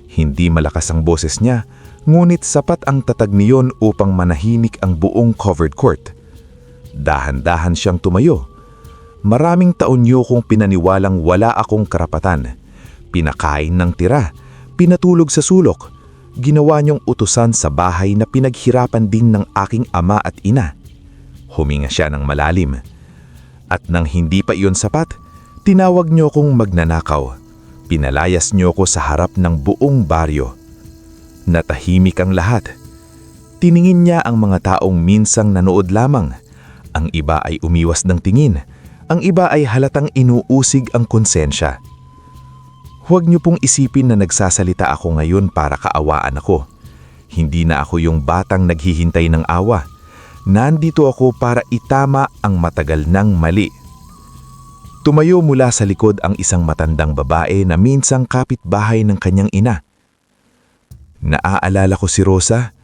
[SPEAKER 3] Hindi malakas ang boses niya, ngunit sapat ang tatag niyon upang manahimik ang buong covered court. Dahan-dahan siyang tumayo. Maraming taon niyo kong pinaniwalang wala akong karapatan. Pinakain ng tira, pinatulog sa sulok. Ginawa niyong utusan sa bahay na pinaghirapan din ng aking ama at ina. Huminga siya ng malalim. At nang hindi pa iyon sapat, tinawag niyo kong magnanakaw. Pinalayas niyo ko sa harap ng buong baryo. Natahimik ang lahat. Tiningin niya ang mga taong minsang nanood lamang. Ang iba ay umiwas ng tingin. Ang iba ay halatang inuusig ang konsensya. Huwag niyo pong isipin na nagsasalita ako ngayon para kaawaan ako. Hindi na ako yung batang naghihintay ng awa. Nandito ako para itama ang matagal ng mali. Tumayo mula sa likod ang isang matandang babae na minsang kapitbahay ng kanyang ina. Naaalala ko si Rosa.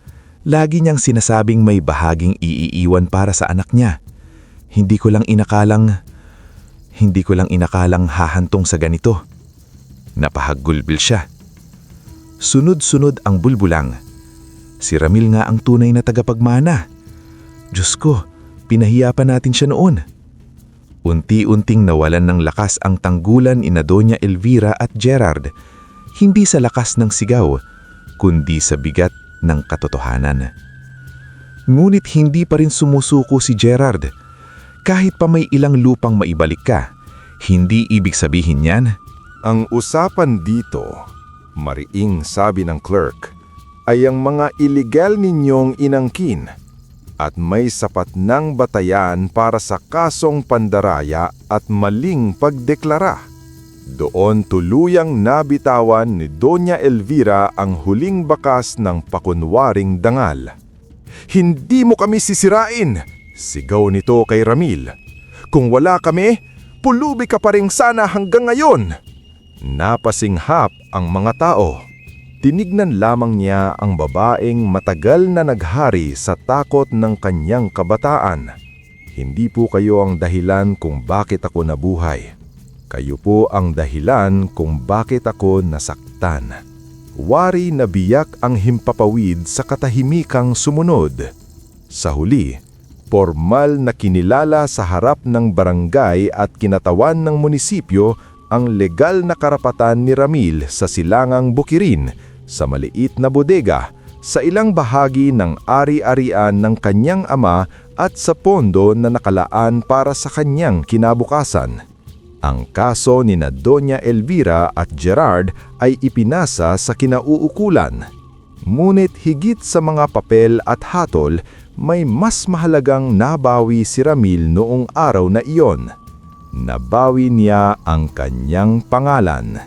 [SPEAKER 3] Lagi niyang sinasabing may bahaging iiiwan para sa anak niya. Hindi ko lang inakalang hahantong sa ganito. Napahagulbil siya. Sunod-sunod ang bulbulang. Si Ramil nga ang tunay na tagapagmana. Diyos ko, pinahiya pa natin siya noon. Unti-unting nawalan ng lakas ang tanggulan ina Doña Elvira at Gerard, hindi sa lakas ng sigaw, kundi sa bigat ng katotohanan. Ngunit hindi pa rin sumusuko si Gerard. Kahit pa may ilang lupang maibalik ka, hindi ibig sabihin yan.
[SPEAKER 2] Ang usapan dito, mariing sabi ng clerk, ay ang mga illegal ninyong inangkin at may sapat ng batayan para sa kasong pandaraya at maling pagdeklara. Doon tuluyang nabitawan ni Doña Elvira ang huling bakas ng pakunwaring dangal. "Hindi mo kami sisirain!" sigaw nito kay Ramil. "Kung wala kami, pulubi ka pa rin sana hanggang ngayon!" Napasinghap ang mga tao. Tinignan lamang niya ang babaeng matagal na naghari sa takot ng kanyang kabataan. "Hindi po kayo ang dahilan kung bakit ako nabuhay. Kayo po ang dahilan kung bakit ako nasaktan.
[SPEAKER 1] wari na biyak ang himpapawid sa katahimikang sumunod. Sa huli, formal na kinilala sa harap ng barangay at kinatawan ng munisipyo ang legal na karapatan ni Ramil sa silangang bukirin sa maliit na bodega sa ilang bahagi ng ari-arian ng kanyang ama at sa pondo na nakalaan para sa kanyang kinabukasan. Ang kaso ni na Doña Elvira at Gerard ay ipinasa sa kinauukulan. Ngunit higit sa mga papel at hatol, may mas mahalagang nabawi si Ramil noong araw na iyon. Nabawi niya ang kanyang pangalan.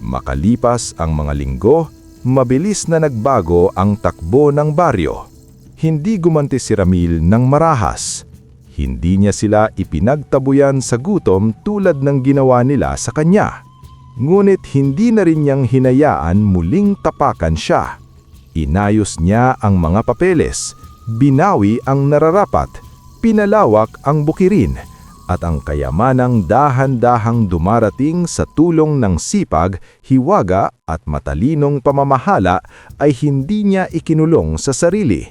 [SPEAKER 1] Makalipas ang mga linggo, mabilis na nagbago ang takbo ng baryo. Hindi gumanti si Ramil ng marahas. Hindi niya sila ipinagtabuyan sa gutom tulad ng ginawa nila sa kanya. Ngunit hindi na rin niyang hinayaan muling tapakan siya. Inayos niya ang mga papeles, binawi ang nararapat, pinalawak ang bukirin, at ang kayamanang dahan-dahang dumarating sa tulong ng sipag, hiwaga at matalinong pamamahala ay hindi niya ikinulong sa sarili.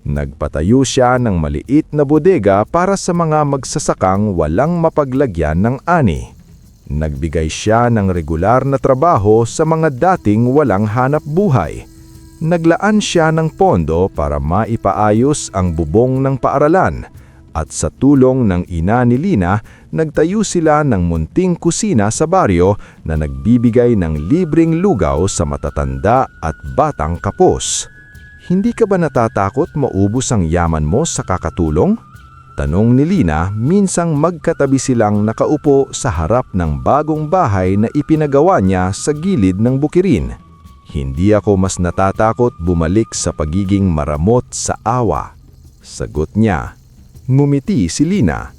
[SPEAKER 1] Nagpatayo siya ng maliit na bodega para sa mga magsasakang walang mapaglagyan ng ani. Nagbigay siya ng regular na trabaho sa mga dating walang hanap buhay. Naglaan siya ng pondo para maipaayos ang bubong ng paaralan at sa tulong ng ina ni Lina, nagtayo sila ng munting kusina sa baryo na nagbibigay ng libreng lugaw sa matatanda at batang kapos. Hindi ka ba natatakot maubos ang yaman mo sa kakatulong? Tanong ni Lina, minsang magkatabi silang nakaupo sa harap ng bagong bahay na ipinagawa niya sa gilid ng bukirin. Hindi ako mas natatakot bumalik sa pagiging maramot sa awa. Sagot niya. Ngumiti si Lina.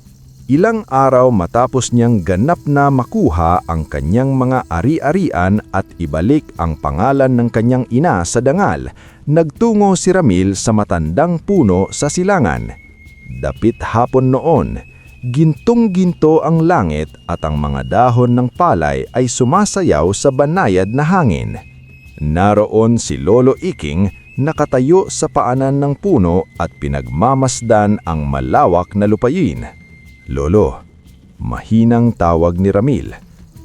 [SPEAKER 1] Ilang araw matapos niyang ganap na makuha ang kanyang mga ari-arian at ibalik ang pangalan ng kanyang ina sa dangal, nagtungo si Ramil sa matandang puno sa silangan. Dapit hapon noon, gintong-ginto ang langit at ang mga dahon ng palay ay sumasayaw sa banayad na hangin. Naroon si Lolo Iking nakatayo sa paanan ng puno at pinagmamasdan ang malawak na lupain. Lolo, mahinang tawag ni Ramil.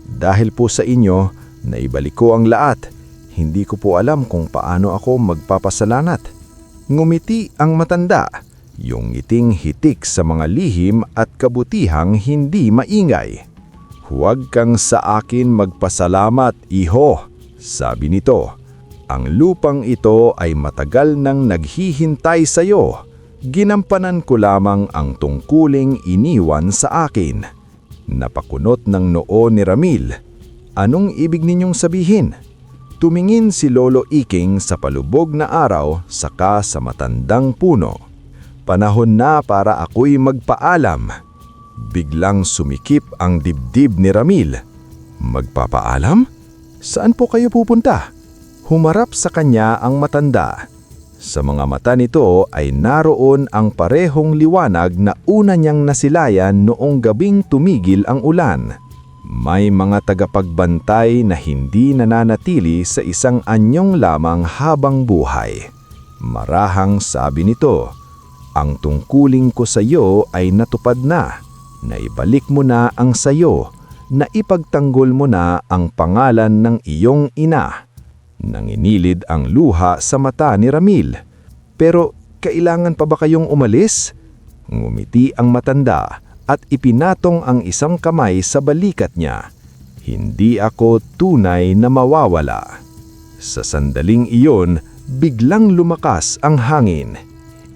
[SPEAKER 1] Dahil po sa inyo, naibalik ko ang lahat. Hindi ko po alam kung paano ako magpapasalamat. Ngumiti ang matanda, yung ngiting hitik sa mga lihim at kabutihang hindi maingay. Huwag kang sa akin magpasalamat, iho, sabi nito. Ang lupang ito ay matagal nang naghihintay sa iyo. Ginampanan ko lamang ang tungkuling iniwan sa akin. Napakunot ng noo ni Ramil. Anong ibig ninyong sabihin? Tumingin si Lolo Iking sa palubog na araw saka sa matandang puno. Panahon na para ako'y magpaalam. Biglang sumikip ang dibdib ni Ramil. Magpapaalam? Saan po kayo pupunta? Humarap sa kanya ang matanda. Sa mga mata nito ay naroon ang parehong liwanag na una niyang nasilayan noong gabing tumigil ang ulan. May mga tagapagbantay na hindi nananatili sa isang anyong lamang habang buhay. Marahang sabi nito, ang tungkuling ko sa iyo ay natupad na. Naibalik mo na ang sayo. Naipagtanggol mo na ang pangalan ng iyong ina. Nanginilid ang luha sa mata ni Ramil. Pero kailangan pa ba kayong umalis? Ngumiti ang matanda at ipinatong ang isang kamay sa balikat niya. Hindi ako tunay na mawawala. Sa sandaling iyon, biglang lumakas ang hangin.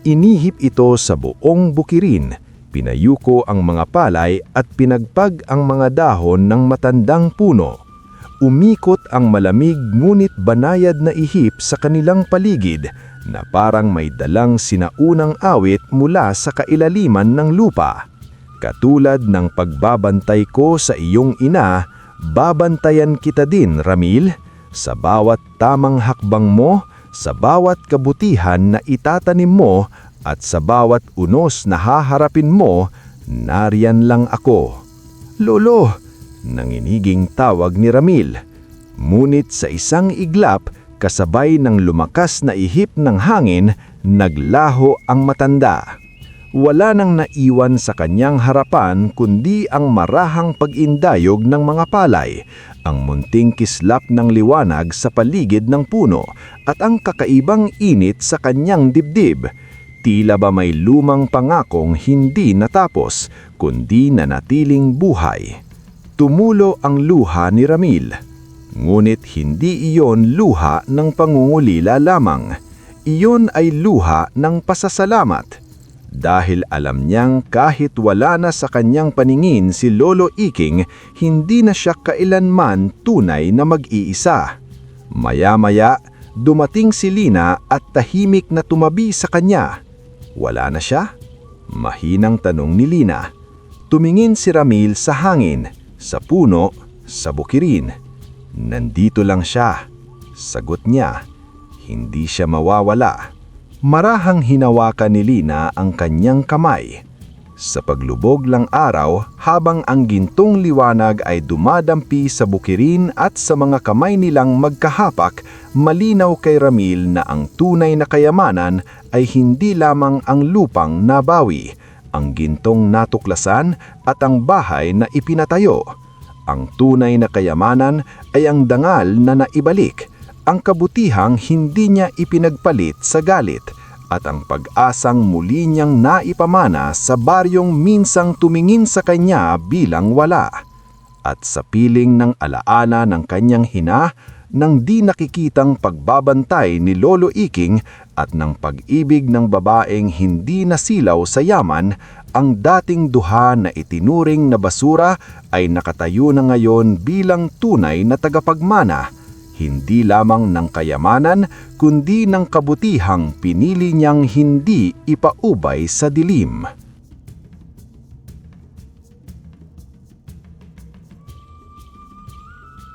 [SPEAKER 1] Inihip ito sa buong bukirin. Pinayuko ang mga palay at pinagpag ang mga dahon ng matandang puno. Umikot ang malamig ngunit banayad na ihip sa kanilang paligid na parang may dalang sinaunang awit mula sa kailaliman ng lupa. Katulad ng pagbabantay ko sa iyong ina, babantayan kita din, Ramil, sa bawat tamang hakbang mo, sa bawat kabutihan na itatanim mo, at sa bawat unos na haharapin mo, nariyan lang ako. Lolo! Nanginiging tawag ni Ramil. Ngunit sa isang iglap,
[SPEAKER 5] Kasabay ng lumakas na ihip ng hangin, naglaho ang matanda. Wala nang naiwan sa kanyang harapan kundi ang marahang pag-indayog ng mga palay, ang munting kislap ng liwanag sa paligid ng puno at ang kakaibang init sa kanyang dibdib. Tila ba may lumang pangakong hindi natapos kundi nanatiling buhay. Tumulo ang luha ni Ramil. Ngunit hindi iyon luha ng pangungulila lamang. Iyon ay luha ng pasasalamat. Dahil alam niyang kahit wala na sa kanyang paningin si Lolo Iking, hindi na siya kailanman tunay na mag-iisa. Maya-maya, dumating si Lina at tahimik na tumabi sa kanya. Wala na siya? Mahinang tanong ni Lina. Tumingin si Ramil sa hangin, sa puno, sa bukirin. Nandito lang siya. Sagot niya, hindi siya mawawala. Marahang hinawakan ni Lina ang kanyang kamay. Sa paglubog ng araw, habang ang gintong liwanag ay dumadampi sa bukirin at sa mga kamay nilang magkahapak, malinaw kay Ramil na ang tunay na kayamanan ay hindi lamang ang lupang nabawi, ang gintong natuklasan at ang bahay na ipinatayo. Ang tunay na kayamanan ay ang dangal na naibalik, ang kabutihang hindi niya ipinagpalit sa galit, at ang pag-asang muli niyang naipamana sa baryong minsang tumingin sa kanya bilang wala. At sa piling ng alaala ng kanyang hina, ng di nakikitang pagbabantay ni Lolo Iking at ng pag-ibig ng babaeng hindi nasilaw sa yaman, ang dating duha na itinuring na basura ay nakatayo na ngayon bilang tunay na tagapagmana. Hindi lamang ng kayamanan, kundi ng kabutihang pinili niyang hindi ipaubay sa dilim.